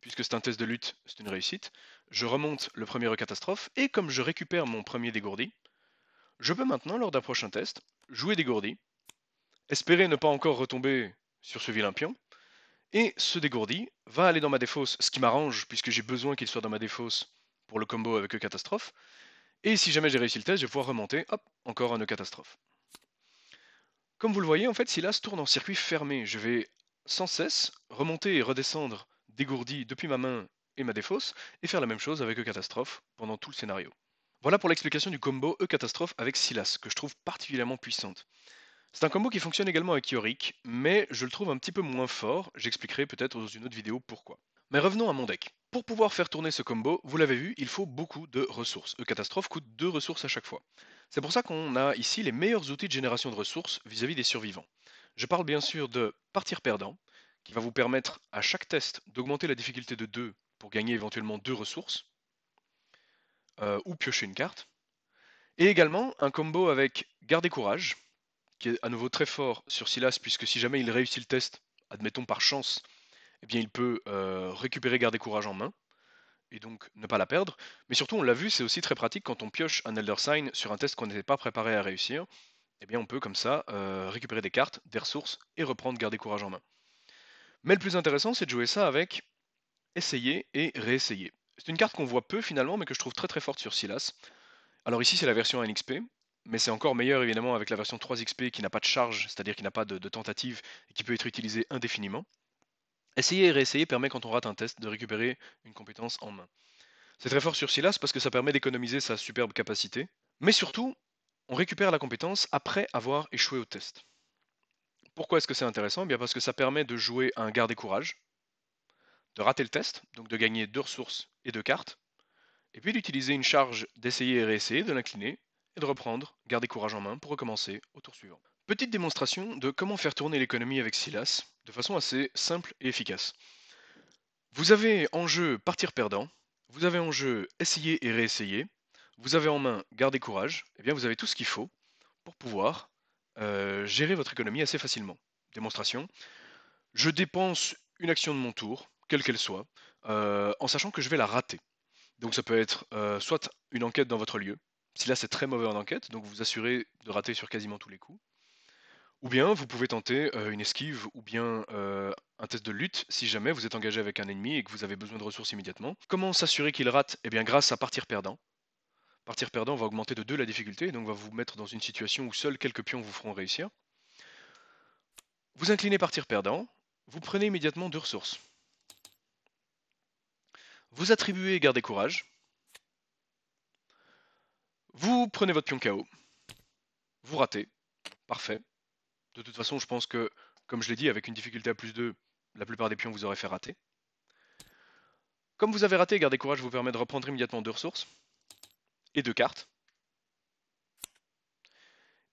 Puisque c'est un test de lutte, c'est une réussite. Je remonte le premier nœud catastrophe, et comme je récupère mon premier dégourdi, je peux maintenant, lors d'un prochain test, jouer dégourdi, espérer ne pas encore retomber sur ce vilain pion, et ce dégourdi va aller dans ma défausse, ce qui m'arrange puisque j'ai besoin qu'il soit dans ma défausse pour le combo avec le catastrophe. Et si jamais j'ai réussi le test, je vais pouvoir remonter, hop, encore un nœud catastrophe. Comme vous le voyez, en fait, Silas tourne en circuit fermé. Je vais sans cesse remonter et redescendre dégourdi depuis ma main et ma défausse, et faire la même chose avec E-Catastrophe pendant tout le scénario. Voilà pour l'explication du combo E-Catastrophe avec Silas, que je trouve particulièrement puissante. C'est un combo qui fonctionne également avec Yorick, mais je le trouve un petit peu moins fort, j'expliquerai peut-être dans une autre vidéo pourquoi. Mais revenons à mon deck. Pour pouvoir faire tourner ce combo, vous l'avez vu, il faut beaucoup de ressources. E-Catastrophe coûte 2 ressources à chaque fois. C'est pour ça qu'on a ici les meilleurs outils de génération de ressources vis-à-vis des survivants. Je parle bien sûr de Partir Perdant, qui va vous permettre à chaque test d'augmenter la difficulté de 2 pour gagner éventuellement 2 ressources, ou piocher une carte. Et également un combo avec Garder Courage, qui est à nouveau très fort sur Silas, puisque si jamais il réussit le test, admettons par chance, eh bien il peut récupérer Garder Courage en main, et donc ne pas la perdre. Mais surtout, on l'a vu, c'est aussi très pratique quand on pioche un Elder Sign sur un test qu'on n'était pas préparé à réussir. Eh bien on peut comme ça récupérer des cartes, des ressources, et reprendre Garder Courage en main. Mais le plus intéressant, c'est de jouer ça avec Essayer et Réessayer. C'est une carte qu'on voit peu finalement, mais que je trouve très très forte sur Silas. Alors ici c'est la version 1XP, mais c'est encore meilleur évidemment avec la version 3XP qui n'a pas de charge, c'est-à-dire qui n'a pas de tentative et qui peut être utilisée indéfiniment. Essayer et réessayer permet quand on rate un test de récupérer une compétence en main. C'est très fort sur Silas parce que ça permet d'économiser sa superbe capacité, mais surtout, on récupère la compétence après avoir échoué au test. Pourquoi est-ce que c'est intéressant? Eh bien parce que ça permet de jouer un garder courage, de rater le test, donc de gagner 2 ressources et 2 cartes, et puis d'utiliser une charge d'essayer et réessayer, de l'incliner, et de reprendre, garder courage en main pour recommencer au tour suivant. Petite démonstration de comment faire tourner l'économie avec Silas, de façon assez simple et efficace. Vous avez en jeu partir perdant, vous avez en jeu essayer et réessayer, vous avez en main garder courage, et bien vous avez tout ce qu'il faut pour pouvoir gérer votre économie assez facilement. Démonstration, je dépense une action de mon tour, quelle qu'elle soit, en sachant que je vais la rater. Donc ça peut être soit une enquête dans votre lieu, si là c'est très mauvais en enquête, donc vous vous assurez de rater sur quasiment tous les coups. Ou bien vous pouvez tenter une esquive ou bien un test de lutte si jamais vous êtes engagé avec un ennemi et que vous avez besoin de ressources immédiatement. Comment s'assurer qu'il rate? Eh bien grâce à partir perdant. Partir perdant va augmenter de 2 la difficulté, donc va vous mettre dans une situation où seuls quelques pions vous feront réussir. Vous inclinez partir perdant, vous prenez immédiatement 2 ressources. Vous attribuez garder courage. Vous prenez votre pion KO. Vous ratez. Parfait. De toute façon, je pense que, comme je l'ai dit, avec une difficulté à plus 2, la plupart des pions vous aurez fait rater. Comme vous avez raté, garder courage vous permet de reprendre immédiatement 2 ressources et 2 cartes.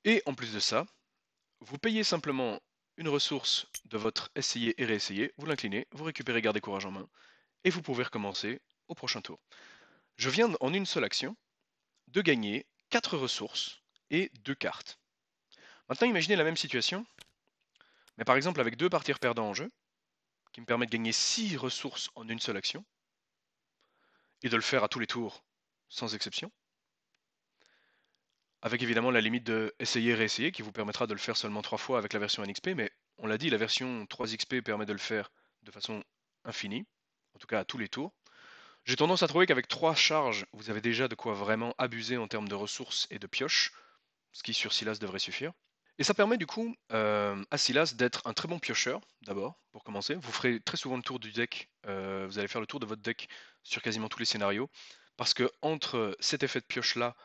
Et en plus de ça, vous payez simplement une ressource de votre essayer et réessayer, vous l'inclinez, vous récupérez garder courage en main, et vous pouvez recommencer au prochain tour. Je viens en une seule action de gagner 4 ressources et 2 cartes. Maintenant, imaginez la même situation, mais par exemple avec 2 partir perdants en jeu, qui me permettent de gagner 6 ressources en une seule action, et de le faire à tous les tours, sans exception. Avec évidemment la limite de essayer et réessayer, qui vous permettra de le faire seulement 3 fois avec la version NXP, mais on l'a dit, la version 3XP permet de le faire de façon infinie, en tout cas à tous les tours. J'ai tendance à trouver qu'avec 3 charges, vous avez déjà de quoi vraiment abuser en termes de ressources et de pioches, ce qui sur Silas devrait suffire. Et ça permet du coup à Silas d'être un très bon piocheur, d'abord, pour commencer. Vous ferez très souvent le tour du deck, vous allez faire le tour de votre deck sur quasiment tous les scénarios, parce que entre cet effet de pioche-là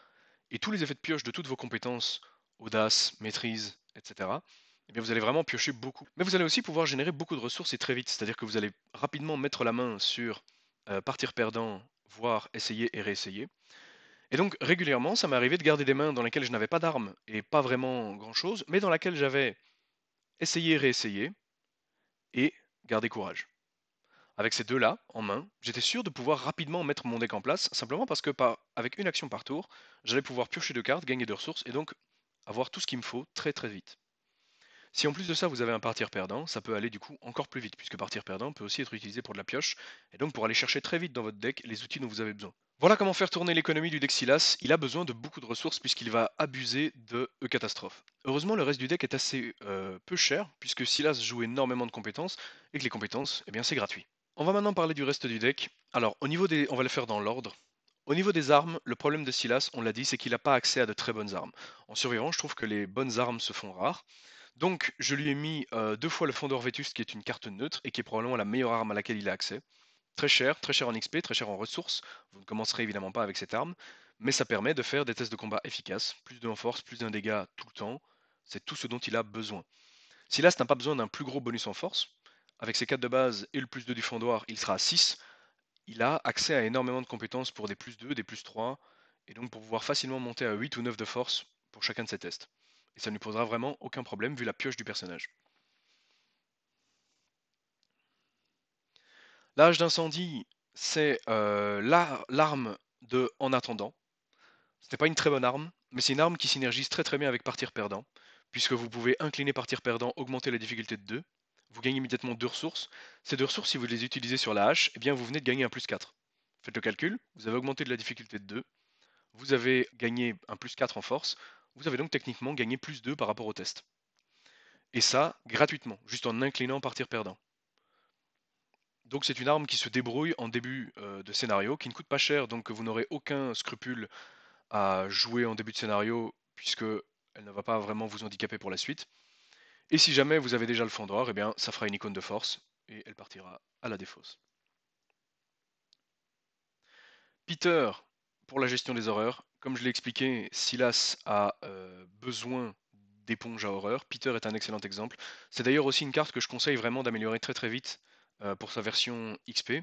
et tous les effets de pioche de toutes vos compétences, audace, maîtrise, etc., eh bien vous allez vraiment piocher beaucoup. Mais vous allez aussi pouvoir générer beaucoup de ressources et très vite, c'est-à-dire que vous allez rapidement mettre la main sur partir perdant, voire essayer et réessayer. Et donc régulièrement, ça m'est arrivé de garder des mains dans lesquelles je n'avais pas d'armes et pas vraiment grand-chose, mais dans laquelle j'avais essayé, réessayé et garder courage. Avec ces deux-là en main, j'étais sûr de pouvoir rapidement mettre mon deck en place, simplement parce que avec une action par tour, j'allais pouvoir piocher de cartes, gagner de ressources et donc avoir tout ce qu'il me faut très très vite. Si en plus de ça vous avez un partir perdant, ça peut aller du coup encore plus vite, puisque partir perdant peut aussi être utilisé pour de la pioche, et donc pour aller chercher très vite dans votre deck les outils dont vous avez besoin. Voilà comment faire tourner l'économie du deck Silas. Il a besoin de beaucoup de ressources puisqu'il va abuser de E-Catastrophe. Heureusement, le reste du deck est assez peu cher, puisque Silas joue énormément de compétences, et que les compétences, eh bien c'est gratuit. On va maintenant parler du reste du deck. Alors, on va le faire dans l'ordre. Au niveau des armes, le problème de Silas, on l'a dit, c'est qu'il n'a pas accès à de très bonnes armes. En survivant, je trouve que les bonnes armes se font rares. Donc, je lui ai mis deux fois le Fondor Vétus, qui est une carte neutre, et qui est probablement la meilleure arme à laquelle il a accès. Très cher en XP, très cher en ressources. Vous ne commencerez évidemment pas avec cette arme, mais ça permet de faire des tests de combat efficaces. Plus de en force, plus d'un dégât tout le temps. C'est tout ce dont il a besoin. Silas n'a pas besoin d'un plus gros bonus en force. Avec ses 4 de base et le plus 2 du fondoir, il sera à 6. Il a accès à énormément de compétences pour des plus 2, des plus 3, et donc pour pouvoir facilement monter à 8 ou 9 de force pour chacun de ses tests. Et ça ne lui posera vraiment aucun problème vu la pioche du personnage. L'âge d'incendie, c'est l'arme de en attendant. Ce n'est pas une très bonne arme, mais c'est une arme qui synergise très très bien avec partir perdant, puisque vous pouvez incliner partir perdant, augmenter la difficulté de 2. Vous gagnez immédiatement 2 ressources. Ces 2 ressources, si vous les utilisez sur la hache, eh bien vous venez de gagner un plus 4. Faites le calcul, vous avez augmenté de la difficulté de 2, vous avez gagné un plus 4 en force, vous avez donc techniquement gagné plus 2 par rapport au test. Et ça, gratuitement, juste en inclinant partir perdant. Donc c'est une arme qui se débrouille en début de scénario, qui ne coûte pas cher, donc vous n'aurez aucun scrupule à jouer en début de scénario, puisque elle ne va pas vraiment vous handicaper pour la suite. Et si jamais vous avez déjà le fond d'or, eh bien ça fera une icône de force, et elle partira à la défausse. Peter, pour la gestion des horreurs, comme je l'ai expliqué, Silas a besoin d'éponge à horreur. Peter est un excellent exemple. C'est d'ailleurs aussi une carte que je conseille vraiment d'améliorer très très vite pour sa version XP,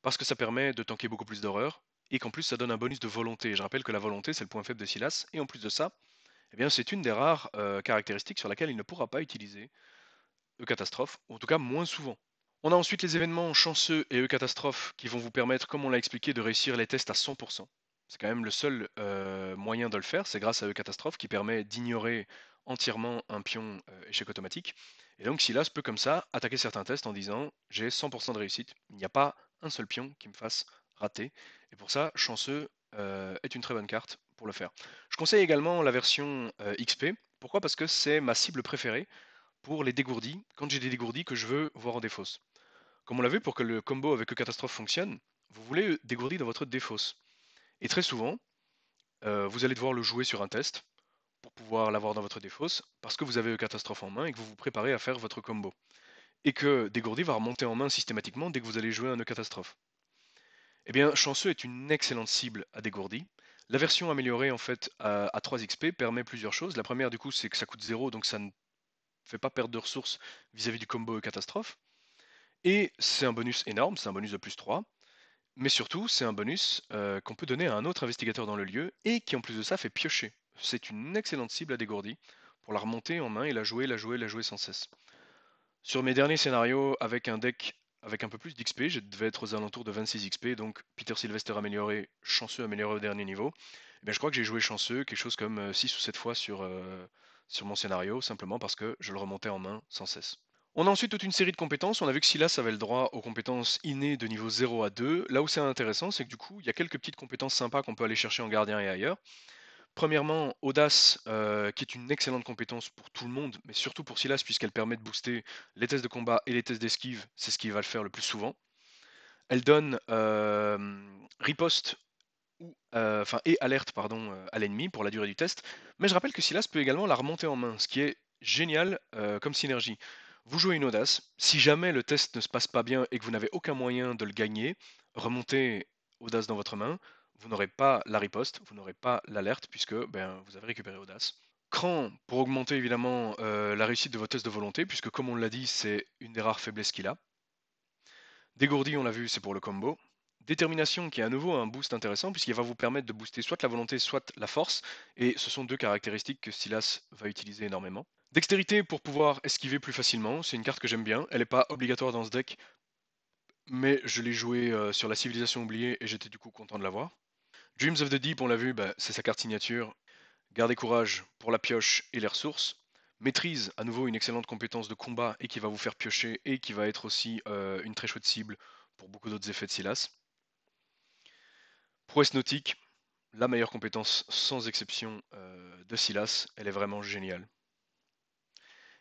parce que ça permet de tanker beaucoup plus d'horreur, et qu'en plus ça donne un bonus de volonté. Je rappelle que la volonté c'est le point faible de Silas, et en plus de ça, eh bien, c'est une des rares caractéristiques sur laquelle il ne pourra pas utiliser E-Catastrophe, ou en tout cas moins souvent. On a ensuite les événements chanceux et E-Catastrophe qui vont vous permettre, comme on l'a expliqué, de réussir les tests à 100%. C'est quand même le seul moyen de le faire, c'est grâce à E-Catastrophe qui permet d'ignorer entièrement un pion échec automatique. Et donc Silas peut comme ça attaquer certains tests en disant j'ai 100% de réussite, il n'y a pas un seul pion qui me fasse rater. Et pour ça, chanceux est une très bonne carte pour le faire. Je conseille également la version XP. Pourquoi? Parce que c'est ma cible préférée pour les dégourdis, quand j'ai des dégourdis que je veux voir en défausse. Comme on l'a vu, pour que le combo avec le catastrophe fonctionne, vous voulez dégourdi dans votre défausse. Et très souvent, vous allez devoir le jouer sur un test pour pouvoir l'avoir dans votre défausse, parce que vous avez le catastrophe en main et que vous vous préparez à faire votre combo. Et que dégourdi va remonter en main systématiquement dès que vous allez jouer un nœud catastrophe. Eh bien, Chanceux est une excellente cible à dégourdi. La version améliorée en fait à 3 XP permet plusieurs choses. La première du coup c'est que ça coûte 0, donc ça ne fait pas perdre de ressources vis-à-vis du combo catastrophe. Et c'est un bonus énorme, c'est un bonus de plus 3. Mais surtout, c'est un bonus qu'on peut donner à un autre investigateur dans le lieu et qui en plus de ça fait piocher. C'est une excellente cible à dégourdi pour la remonter en main et la jouer sans cesse. Sur mes derniers scénarios avec un deck avec un peu plus d'XP, je devais être aux alentours de 26 XP, donc Peter Sylvester amélioré, chanceux amélioré au dernier niveau. Et bien, je crois que j'ai joué chanceux quelque chose comme 6 ou 7 fois sur mon scénario, simplement parce que je le remontais en main sans cesse. On a ensuite toute une série de compétences. On a vu que Silas avait le droit aux compétences innées de niveau 0 à 2. Là où c'est intéressant, c'est que du coup, il y a quelques petites compétences sympas qu'on peut aller chercher en gardien et ailleurs. Premièrement, Audace, qui est une excellente compétence pour tout le monde, mais surtout pour Silas, puisqu'elle permet de booster les tests de combat et les tests d'esquive. C'est ce qui va le faire le plus souvent. Elle donne riposte et alerte pardon, à l'ennemi pour la durée du test. Mais je rappelle que Silas peut également la remonter en main, ce qui est génial comme synergie. Vous jouez une audace, si jamais le test ne se passe pas bien et que vous n'avez aucun moyen de le gagner, remontez audace dans votre main, vous n'aurez pas la riposte, vous n'aurez pas l'alerte puisque ben, vous avez récupéré audace. Cran pour augmenter évidemment la réussite de vos tests de volonté, puisque comme on l'a dit, c'est une des rares faiblesses qu'il a. Dégourdi, on l'a vu, c'est pour le combo. Détermination qui est à nouveau un boost intéressant puisqu'il va vous permettre de booster soit la volonté, soit la force. Et ce sont deux caractéristiques que Silas va utiliser énormément. Dextérité pour pouvoir esquiver plus facilement, c'est une carte que j'aime bien. Elle n'est pas obligatoire dans ce deck, mais je l'ai jouée sur la civilisation oubliée et j'étais du coup content de l'avoir. Dreams of the Deep, on l'a vu, bah, c'est sa carte signature. Garder courage pour la pioche et les ressources. Maîtrise, à nouveau une excellente compétence de combat et qui va vous faire piocher et qui va être aussi une très chouette cible pour beaucoup d'autres effets de Silas. Prouesse nautique, la meilleure compétence sans exception de Silas, elle est vraiment géniale.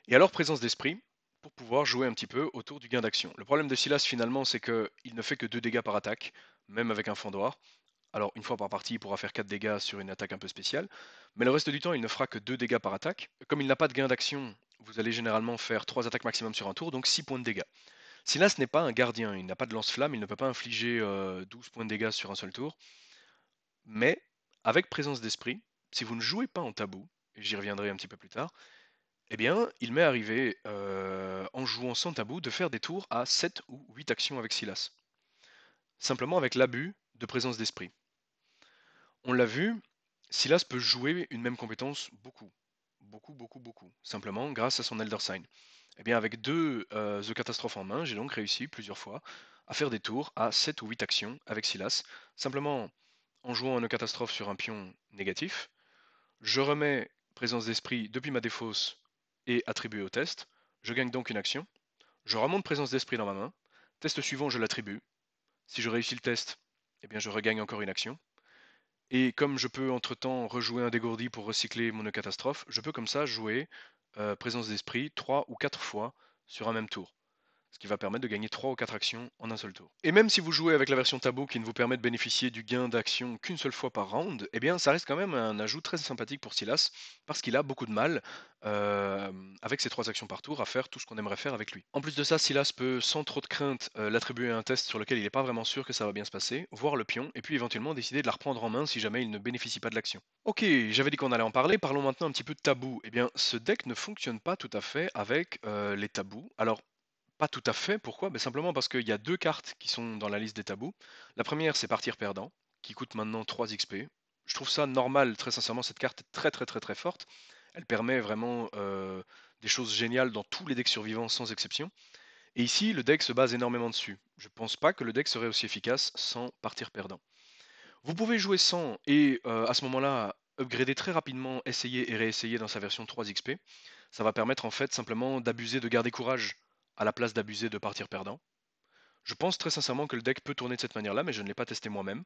Et alors présence d'esprit, pour pouvoir jouer un petit peu autour du gain d'action. Le problème de Silas finalement c'est qu'il ne fait que 2 dégâts par attaque, même avec un fendoir. Alors une fois par partie il pourra faire 4 dégâts sur une attaque un peu spéciale, mais le reste du temps il ne fera que 2 dégâts par attaque. Comme il n'a pas de gain d'action, vous allez généralement faire 3 attaques maximum sur un tour, donc 6 points de dégâts. Silas n'est pas un gardien, il n'a pas de lance-flamme, il ne peut pas infliger 12 points de dégâts sur un seul tour. Mais avec présence d'esprit, si vous ne jouez pas en tabou, et j'y reviendrai un petit peu plus tard, eh bien, il m'est arrivé, en jouant sans tabou, de faire des tours à 7 ou 8 actions avec Silas. Simplement avec l'abus de présence d'esprit. On l'a vu, Silas peut jouer une même compétence beaucoup. Beaucoup, beaucoup, beaucoup. Simplement grâce à son Elder Sign. Eh bien, avec deux The Catastrophe en main, j'ai donc réussi plusieurs fois à faire des tours à 7 ou 8 actions avec Silas. Simplement en jouant un Catastrophe sur un pion négatif, je remets présence d'esprit depuis ma défausse et attribué au test. Je gagne donc une action. Je remonte présence d'esprit dans ma main. Test suivant, je l'attribue. Si je réussis le test, eh bien je regagne encore une action. Et comme je peux entre-temps rejouer un dégourdi pour recycler mon catastrophe, je peux comme ça jouer présence d'esprit 3 ou 4 fois sur un même tour. Ce qui va permettre de gagner 3 ou 4 actions en un seul tour. Et même si vous jouez avec la version tabou qui ne vous permet de bénéficier du gain d'action qu'une seule fois par round, eh bien ça reste quand même un ajout très sympathique pour Silas, parce qu'il a beaucoup de mal, euh, avec ses 3 actions par tour, à faire tout ce qu'on aimerait faire avec lui. En plus de ça, Silas peut sans trop de crainte l'attribuer à un test sur lequel il n'est pas vraiment sûr que ça va bien se passer, voir le pion, et puis éventuellement décider de la reprendre en main si jamais il ne bénéficie pas de l'action. Ok, j'avais dit qu'on allait en parler, parlons maintenant un petit peu de tabou. Eh bien, ce deck ne fonctionne pas tout à fait avec les tabous. Alors, pas tout à fait, pourquoi? Simplement parce qu'il y a 2 cartes qui sont dans la liste des tabous. La première, c'est Partir perdant, qui coûte maintenant 3 XP. Je trouve ça normal, très sincèrement, cette carte est très très très très forte. Elle permet vraiment des choses géniales dans tous les decks survivants sans exception. Et ici, le deck se base énormément dessus. Je pense pas que le deck serait aussi efficace sans Partir perdant. Vous pouvez jouer sans et à ce moment-là, upgrader très rapidement, essayer et réessayer dans sa version 3 XP. Ça va permettre en fait simplement d'abuser de garder courage à la place d'abuser de partir perdant. Je pense très sincèrement que le deck peut tourner de cette manière-là, mais je ne l'ai pas testé moi-même.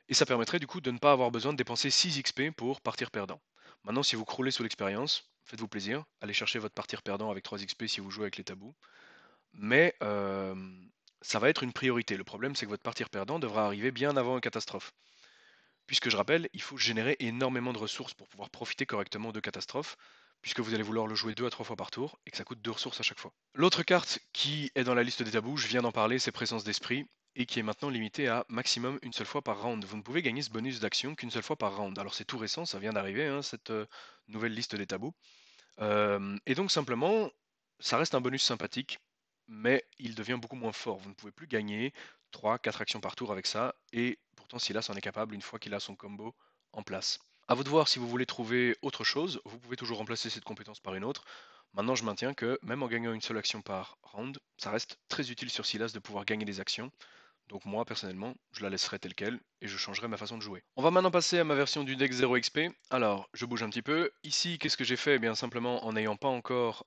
Et ça permettrait du coup de ne pas avoir besoin de dépenser 6 XP pour partir perdant. Maintenant, si vous croulez sous l'expérience, faites-vous plaisir, allez chercher votre partir perdant avec 3 XP si vous jouez avec les tabous. Mais ça va être une priorité. Le problème, c'est que votre partir perdant devra arriver bien avant une catastrophe. Puisque je rappelle, il faut générer énormément de ressources pour pouvoir profiter correctement de catastrophes, puisque vous allez vouloir le jouer 2 à 3 fois par tour et que ça coûte 2 ressources à chaque fois. L'autre carte qui est dans la liste des tabous, je viens d'en parler, c'est Présence d'Esprit, et qui est maintenant limitée à maximum une seule fois par round. Vous ne pouvez gagner ce bonus d'action qu'une seule fois par round. Alors c'est tout récent, ça vient d'arriver, hein, cette nouvelle liste des tabous. Et donc simplement, ça reste un bonus sympathique, mais il devient beaucoup moins fort. Vous ne pouvez plus gagner 3-4 actions par tour avec ça, et pourtant Silas en est capable une fois qu'il a son combo en place. À vous de voir si vous voulez trouver autre chose, vous pouvez toujours remplacer cette compétence par une autre. Maintenant je maintiens que même en gagnant une seule action par round, ça reste très utile sur Silas de pouvoir gagner des actions. Donc moi personnellement, je la laisserai telle quelle et je changerai ma façon de jouer. On va maintenant passer à ma version du deck 0 XP. Alors, je bouge un petit peu. Ici, qu'est-ce que j'ai fait? Eh bien simplement, en n'ayant pas encore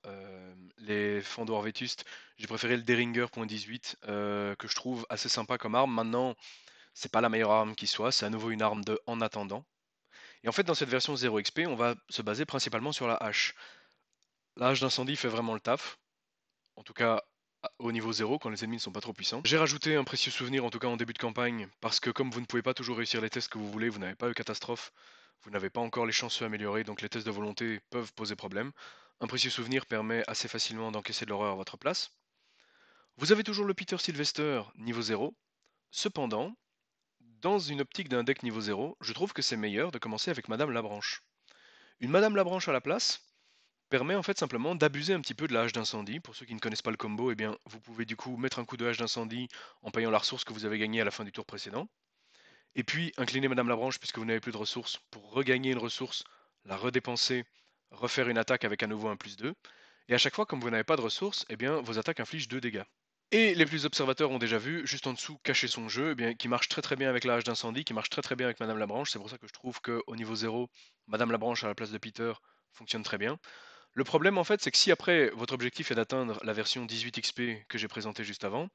les Fandor Vétustes, j'ai préféré le Deringer.18 que je trouve assez sympa comme arme. Maintenant, c'est pas la meilleure arme qui soit, c'est à nouveau une arme de en attendant. Et en fait, dans cette version 0 XP, on va se baser principalement sur la hache. La hache d'incendie fait vraiment le taf. En tout cas, au niveau 0 quand les ennemis ne sont pas trop puissants. J'ai rajouté un précieux souvenir, en tout cas en début de campagne, parce que comme vous ne pouvez pas toujours réussir les tests que vous voulez, vous n'avez pas eu catastrophe, vous n'avez pas encore les chanceux améliorés, donc les tests de volonté peuvent poser problème. Un précieux souvenir permet assez facilement d'encaisser de l'horreur à votre place. Vous avez toujours le Peter Sylvester niveau 0. Cependant, dans une optique d'un deck niveau 0, je trouve que c'est meilleur de commencer avec Madame Labranche. Une Madame Labranche à la place permet en fait simplement d'abuser un petit peu de la hache d'incendie. Pour ceux qui ne connaissent pas le combo, eh bien, vous pouvez du coup mettre un coup de hache d'incendie en payant la ressource que vous avez gagnée à la fin du tour précédent. Et puis incliner Madame Labranche puisque vous n'avez plus de ressources pour regagner une ressource, la redépenser, refaire une attaque avec à nouveau un plus 2. Et à chaque fois, comme vous n'avez pas de ressources, eh bien, vos attaques infligent 2 dégâts. Et les plus observateurs ont déjà vu, juste en dessous, cacher son jeu, eh bien, qui marche très très bien avec la hache d'incendie, qui marche très très bien avec Madame Labranche. C'est pour ça que je trouve qu'au niveau 0, Madame Labranche à la place de Peter fonctionne très bien. Le problème en fait, c'est que si après votre objectif est d'atteindre la version 18 XP que j'ai présentée juste avant,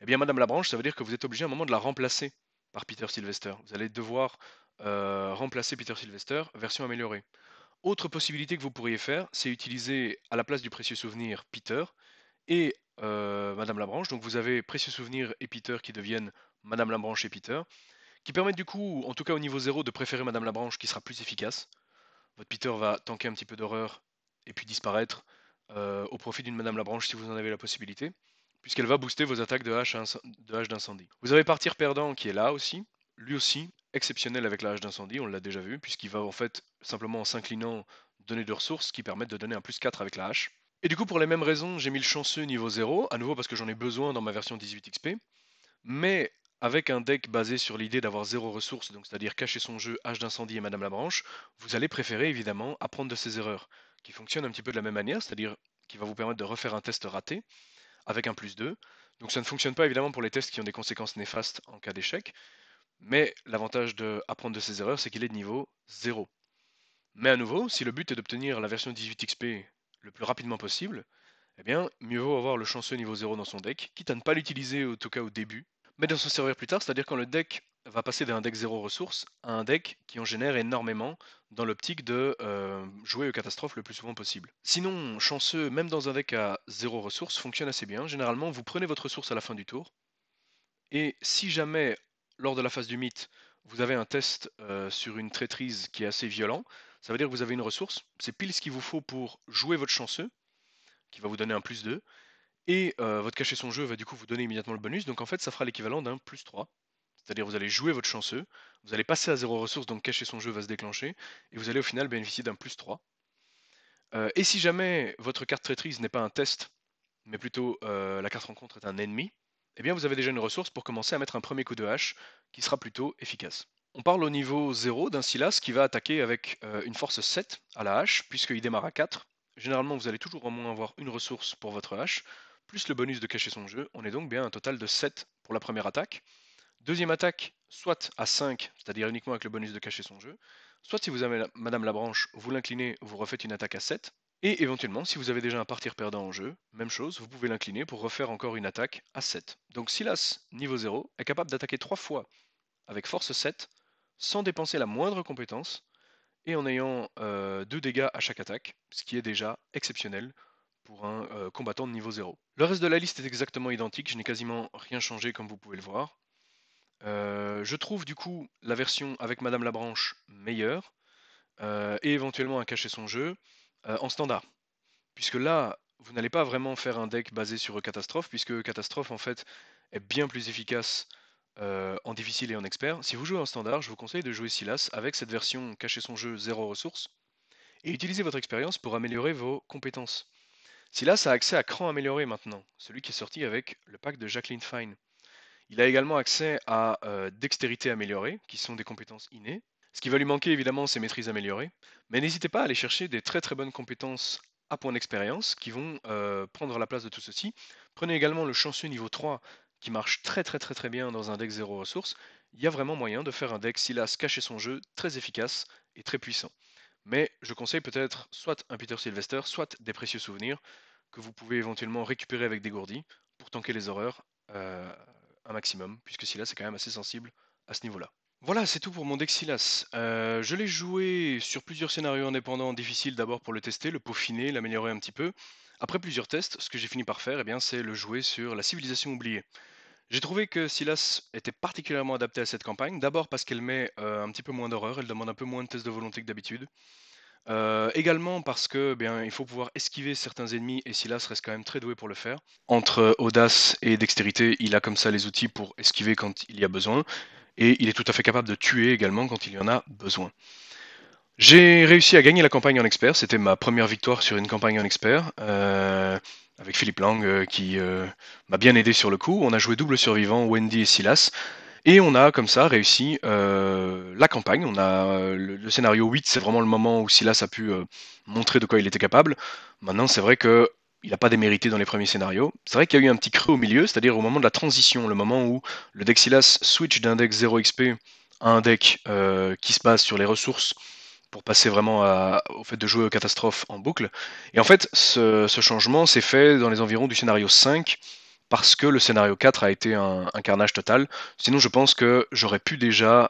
eh bien Madame Labranche, ça veut dire que vous êtes obligé à un moment de la remplacer par Peter Sylvester. Vous allez devoir remplacer Peter Sylvester, version améliorée. Autre possibilité que vous pourriez faire, c'est utiliser à la place du précieux souvenir Peter et Madame Labranche. Donc vous avez précieux souvenir et Peter qui deviennent Madame Labranche et Peter, qui permettent du coup, en tout cas au niveau 0, de préférer Madame Labranche qui sera plus efficace. Votre Peter va tanker un petit peu d'horreur et puis disparaître au profit d'une Madame Labranche si vous en avez la possibilité, puisqu'elle va booster vos attaques de hache d'incendie. Vous avez Partir Perdant qui est là aussi, lui aussi exceptionnel avec la hache d'incendie, on l'a déjà vu, puisqu'il va en fait simplement en s'inclinant donner de ressources qui permettent de donner un plus 4 avec la hache. Et du coup pour les mêmes raisons j'ai mis le chanceux niveau 0, à nouveau parce que j'en ai besoin dans ma version 18 XP, mais avec un deck basé sur l'idée d'avoir 0 ressources, donc c'est-à-dire cacher son jeu, hache d'incendie et Madame la Branche, vous allez préférer évidemment apprendre de ses erreurs, qui fonctionnent un petit peu de la même manière, c'est-à-dire qui va vous permettre de refaire un test raté avec un plus 2. Donc ça ne fonctionne pas évidemment pour les tests qui ont des conséquences néfastes en cas d'échec, mais l'avantage d'apprendre de ses erreurs, c'est qu'il est de niveau 0. Mais à nouveau, si le but est d'obtenir la version 18 XP le plus rapidement possible, eh bien, mieux vaut avoir le chanceux niveau 0 dans son deck, quitte à ne pas l'utiliser au tout cas au début, mais de s'en servir plus tard, c'est-à-dire quand le deck va passer d'un deck 0 ressources à un deck qui en génère énormément dans l'optique de jouer aux catastrophes le plus souvent possible. Sinon, chanceux, même dans un deck à 0 ressources, fonctionne assez bien. Généralement, vous prenez votre ressource à la fin du tour, et si jamais, lors de la phase du mythe, vous avez un test sur une traîtrise qui est assez violent, ça veut dire que vous avez une ressource, c'est pile ce qu'il vous faut pour jouer votre chanceux, qui va vous donner un plus 2, et votre cacher son jeu va du coup vous donner immédiatement le bonus, donc en fait ça fera l'équivalent d'un plus 3. C'est-à-dire vous allez jouer votre chanceux, vous allez passer à 0 ressources, donc cacher son jeu va se déclencher, et vous allez au final bénéficier d'un plus 3. Et si jamais votre carte traîtrise n'est pas un test, mais plutôt la carte rencontre est un ennemi, eh bien vous avez déjà une ressource pour commencer à mettre un premier coup de hache qui sera plutôt efficace. On parle au niveau 0 d'un Silas qui va attaquer avec une force 7 à la hache, puisqu'il démarre à 4. Généralement, vous allez toujours au moins avoir une ressource pour votre hache, plus le bonus de cacher son jeu. On est donc bien à un total de 7 pour la première attaque. Deuxième attaque, soit à 5, c'est-à-dire uniquement avec le bonus de cacher son jeu, soit si vous avez Madame la Branche, vous l'inclinez, vous refaites une attaque à 7, et éventuellement, si vous avez déjà un partir perdant en jeu, même chose, vous pouvez l'incliner pour refaire encore une attaque à 7. Donc Silas, niveau 0, est capable d'attaquer 3 fois avec force 7, sans dépenser la moindre compétence, et en ayant 2 dégâts à chaque attaque, ce qui est déjà exceptionnel pour un combattant de niveau 0. Le reste de la liste est exactement identique, je n'ai quasiment rien changé comme vous pouvez le voir. Je trouve du coup la version avec Madame Labranche meilleure, et éventuellement à cacher son jeu en standard. Puisque là, vous n'allez pas vraiment faire un deck basé sur Catastrophe, puisque Catastrophe en fait est bien plus efficace en difficile et en expert. Si vous jouez en standard, je vous conseille de jouer Silas avec cette version cacher son jeu 0 ressources, et utiliser votre expérience pour améliorer vos compétences. Silas a accès à Cran amélioré maintenant, celui qui est sorti avec le pack de Jacqueline Fine. Il a également accès à dextérité améliorée, qui sont des compétences innées. Ce qui va lui manquer évidemment, c'est maîtrise améliorée. Mais n'hésitez pas à aller chercher des très très bonnes compétences à point d'expérience qui vont prendre la place de tout ceci. Prenez également le chanceux niveau 3 qui marche très très très très bien dans un deck 0 ressources. Il y a vraiment moyen de faire un deck Silas cacher son jeu très efficace et très puissant. Mais je conseille peut-être soit un Peter Sylvester, soit des précieux souvenirs que vous pouvez éventuellement récupérer avec des gourdis pour tanker les horreurs un maximum, puisque Silas est quand même assez sensible à ce niveau-là. Voilà, c'est tout pour mon deck Silas. Je l'ai joué sur plusieurs scénarios indépendants difficiles d'abord pour le tester, le peaufiner, l'améliorer un petit peu. Après plusieurs tests, ce que j'ai fini par faire, eh bien, c'est le jouer sur la civilisation oubliée. J'ai trouvé que Silas était particulièrement adapté à cette campagne, d'abord parce qu'elle met un petit peu moins d'horreur, elle demande un peu moins de tests de volonté que d'habitude. Également parce que bien, il faut pouvoir esquiver certains ennemis et Silas reste quand même très doué pour le faire. Entre audace et dextérité, il a comme ça les outils pour esquiver quand il y a besoin et il est tout à fait capable de tuer également quand il y en a besoin. J'ai réussi à gagner la campagne en expert, c'était ma première victoire sur une campagne en expert, avec Philippe Lang qui m'a bien aidé sur le coup. On a joué double survivant, Wendy et Silas, et on a comme ça réussi la campagne. On a le scénario 8, c'est vraiment le moment où Silas a pu montrer de quoi il était capable. Maintenant, c'est vrai que il n'a pas démérité dans les premiers scénarios. C'est vrai qu'il y a eu un petit creux au milieu, c'est-à-dire au moment de la transition, le moment où le deck Silas switch d'un deck 0 XP à un deck qui se base sur les ressources pour passer vraiment au fait de jouer aux catastrophes en boucle. Et en fait, ce changement s'est fait dans les environs du scénario 5 parce que le scénario 4 a été un carnage total. Sinon, je pense que j'aurais pu déjà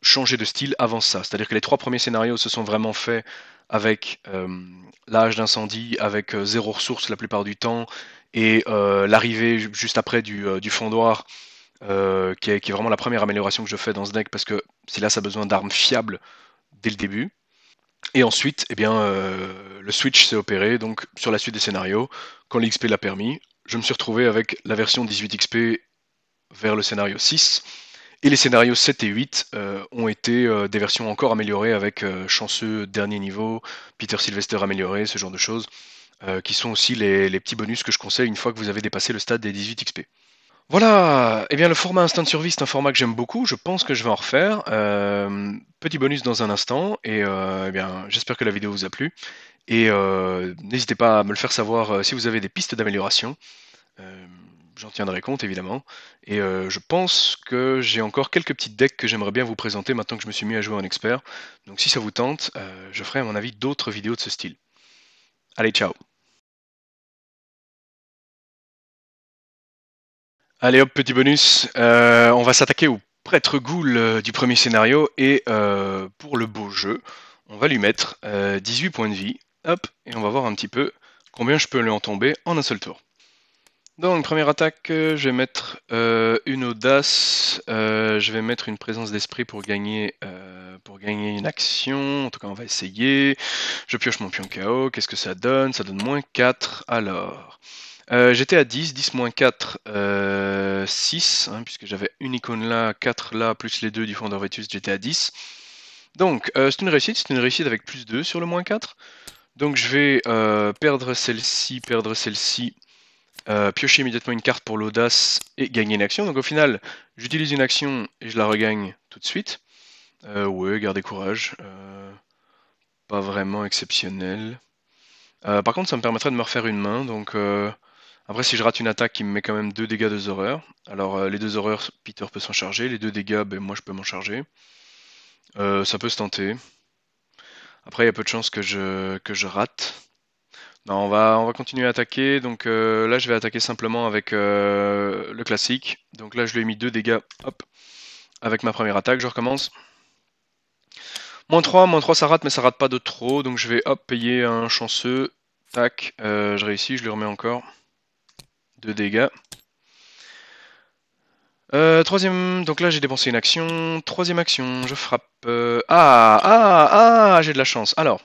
changer de style avant ça. C'est-à-dire que les trois premiers scénarios se sont vraiment faits avec l'âge d'incendie, avec zéro ressource la plupart du temps, et l'arrivée juste après du fondoir, qui est vraiment la première amélioration que je fais dans ce deck, parce que si là ça a besoin d'armes fiables dès le début. Et ensuite, eh bien, le switch s'est opéré donc sur la suite des scénarios. Quand l'XP l'a permis, je me suis retrouvé avec la version 18 XP vers le scénario 6. Et les scénarios 7 et 8 ont été des versions encore améliorées avec Chanceux dernier niveau, Peter Sylvester amélioré, ce genre de choses, qui sont aussi les petits bonus que je conseille une fois que vous avez dépassé le stade des 18 XP. Voilà, eh bien le format Instant Survie, c'est un format que j'aime beaucoup, je pense que je vais en refaire. Petit bonus dans un instant, et eh bien, j'espère que la vidéo vous a plu. Et n'hésitez pas à me le faire savoir si vous avez des pistes d'amélioration. Euh, J'en tiendrai compte évidemment. Et je pense que j'ai encore quelques petits decks que j'aimerais bien vous présenter maintenant que je me suis mis à jouer en expert. Donc si ça vous tente, je ferai à mon avis d'autres vidéos de ce style. Allez, ciao! Allez hop, petit bonus. On va s'attaquer au prêtre ghoul du premier scénario et pour le beau jeu, on va lui mettre 18 points de vie. Hop, et on va voir un petit peu combien je peux lui en tomber en un seul tour. Donc première attaque, je vais mettre une audace, je vais mettre une présence d'esprit pour gagner une action. En tout cas, on va essayer. Je pioche mon pion KO. Qu'est-ce que ça donne? Ça donne moins 4. Alors, j'étais à 10, 10 moins 4, 6, hein, puisque j'avais une icône là, 4 là, plus les deux du Fondeur Vetus, j'étais à 10. Donc, c'est une réussite avec plus 2 sur le moins 4. Donc, je vais perdre celle-ci, piocher immédiatement une carte pour l'audace et gagner une action. Donc, au final, j'utilise une action et je la regagne tout de suite. Ouais, garder courage. Pas vraiment exceptionnel. Par contre, ça me permettrait de me refaire une main, donc après si je rate une attaque, il me met quand même 2 dégâts de horreurs. Alors les 2 horreurs, Peter peut s'en charger, les 2 dégâts, ben, moi je peux m'en charger. Ça peut se tenter. Après il y a peu de chances que je rate. Non, on va continuer à attaquer, donc là je vais attaquer simplement avec le classique. Donc là je lui ai mis 2 dégâts, hop, avec ma première attaque, je recommence. Moins 3 ça rate, mais ça rate pas de trop, donc je vais hop payer un chanceux. Tac, je réussis, je lui remets encore 2 dégâts. Troisième, donc là j'ai dépensé une action. Troisième action, je frappe. J'ai de la chance. Alors,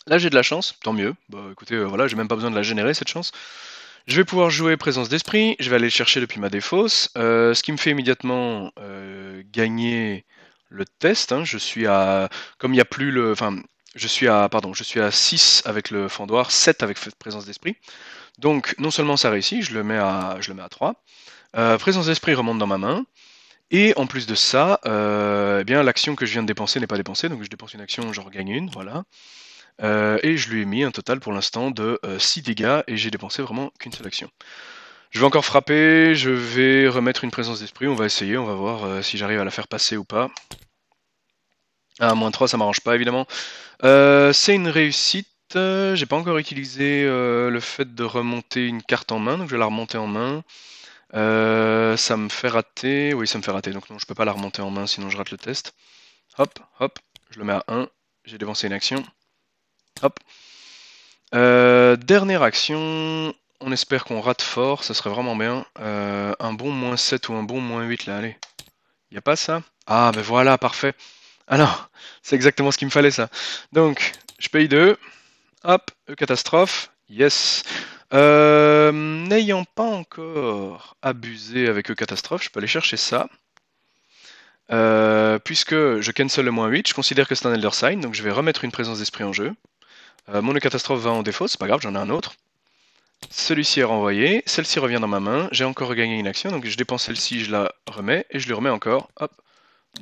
là j'ai de la chance, tant mieux. Bah écoutez, voilà, j'ai même pas besoin de la générer cette chance. Je vais pouvoir jouer présence d'esprit, je vais aller le chercher depuis ma défausse, ce qui me fait immédiatement gagner le test, hein. Je suis à, comme il n'y a plus le, enfin, je suis à 6 avec le fendoir, 7 avec présence d'esprit. Donc non seulement ça réussit, je le mets à 3. Présence d'esprit remonte dans ma main. Et en plus de ça, eh bien l'action que je viens de dépenser n'est pas dépensée, donc je dépense une action, j'en regagne une, voilà. Et je lui ai mis un total pour l'instant de 6 dégâts et j'ai dépensé vraiment qu'une seule action. Je vais encore frapper, je vais remettre une présence d'esprit, on va essayer, on va voir si j'arrive à la faire passer ou pas. Ah, moins 3, ça m'arrange pas évidemment. C'est une réussite, j'ai pas encore utilisé le fait de remonter une carte en main, donc je vais la remonter en main. Ça me fait rater, oui ça me fait rater, donc non je peux pas la remonter en main sinon je rate le test. Hop, hop, je le mets à 1, j'ai dépensé une action. Hop. Dernière action, on espère qu'on rate fort, ça serait vraiment bien. Un bon -7 ou un bon -8 là, allez. Y a pas ça? Ah, ben voilà, parfait. Alors, c'est exactement ce qu'il me fallait ça. Donc, je paye 2. Hop, catastrophe. Yes. N'ayant pas encore abusé avec catastrophe, je peux aller chercher ça. Puisque je cancel le -8, je considère que c'est un Elder Sign, donc je vais remettre une présence d'esprit en jeu. Mon catastrophe va en défaut, c'est pas grave, j'en ai un autre. Celui-ci est renvoyé, celle-ci revient dans ma main, j'ai encore regagné une action, donc je dépense celle-ci, je la remets, et je lui remets encore, hop,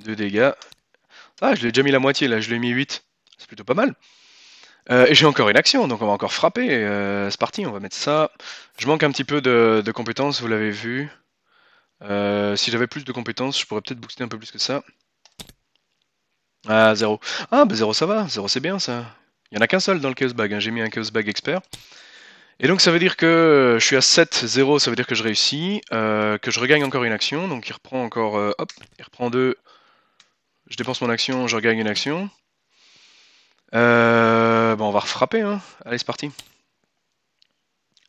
2 dégâts. Ah, je l'ai déjà mis la moitié là, je l'ai mis 8, c'est plutôt pas mal. Et j'ai encore une action, donc on va encore frapper, c'est parti, on va mettre ça. Je manque un petit peu de compétences, vous l'avez vu. Si j'avais plus de compétences, je pourrais peut-être booster un peu plus que ça. Ah, 0. Ah, bah 0 ça va, 0 c'est bien ça. Il y en a qu'un seul dans le Chaos Bag, hein. J'ai mis un Chaos Bag expert. Et donc ça veut dire que je suis à 7, 0, ça veut dire que je réussis, que je regagne encore une action, donc il reprend encore, hop, il reprend 2, je dépense mon action, je regagne une action. Bon, on va refrapper, hein. Allez, c'est parti.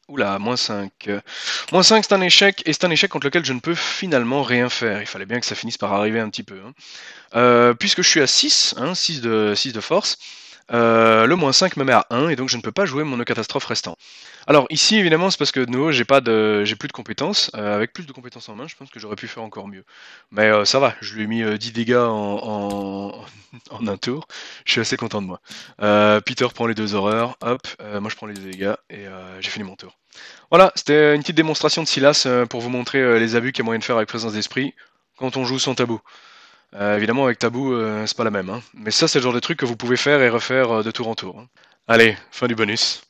Oula, -5. -5, c'est un échec, et c'est un échec contre lequel je ne peux finalement rien faire. Il fallait bien que ça finisse par arriver un petit peu, hein. Puisque je suis à 6, hein, 6 de force, le -5 me met à 1 et donc je ne peux pas jouer mon catastrophe restant. Alors ici évidemment c'est parce que de nouveau j'ai plus de compétences. Avec plus de compétences en main, je pense que j'aurais pu faire encore mieux. Mais ça va, je lui ai mis 10 dégâts en un tour. Je suis assez content de moi. Peter prend les 2 horreurs, hop, moi je prends les 2 dégâts et j'ai fini mon tour. Voilà, c'était une petite démonstration de Silas pour vous montrer les abus qu'il y a moyen de faire avec présence d'esprit quand on joue sans tabou. Évidemment, avec Tabou, c'est pas la même, hein. Mais ça, c'est le genre de truc que vous pouvez faire et refaire de tour en tour, hein. Allez, fin du bonus.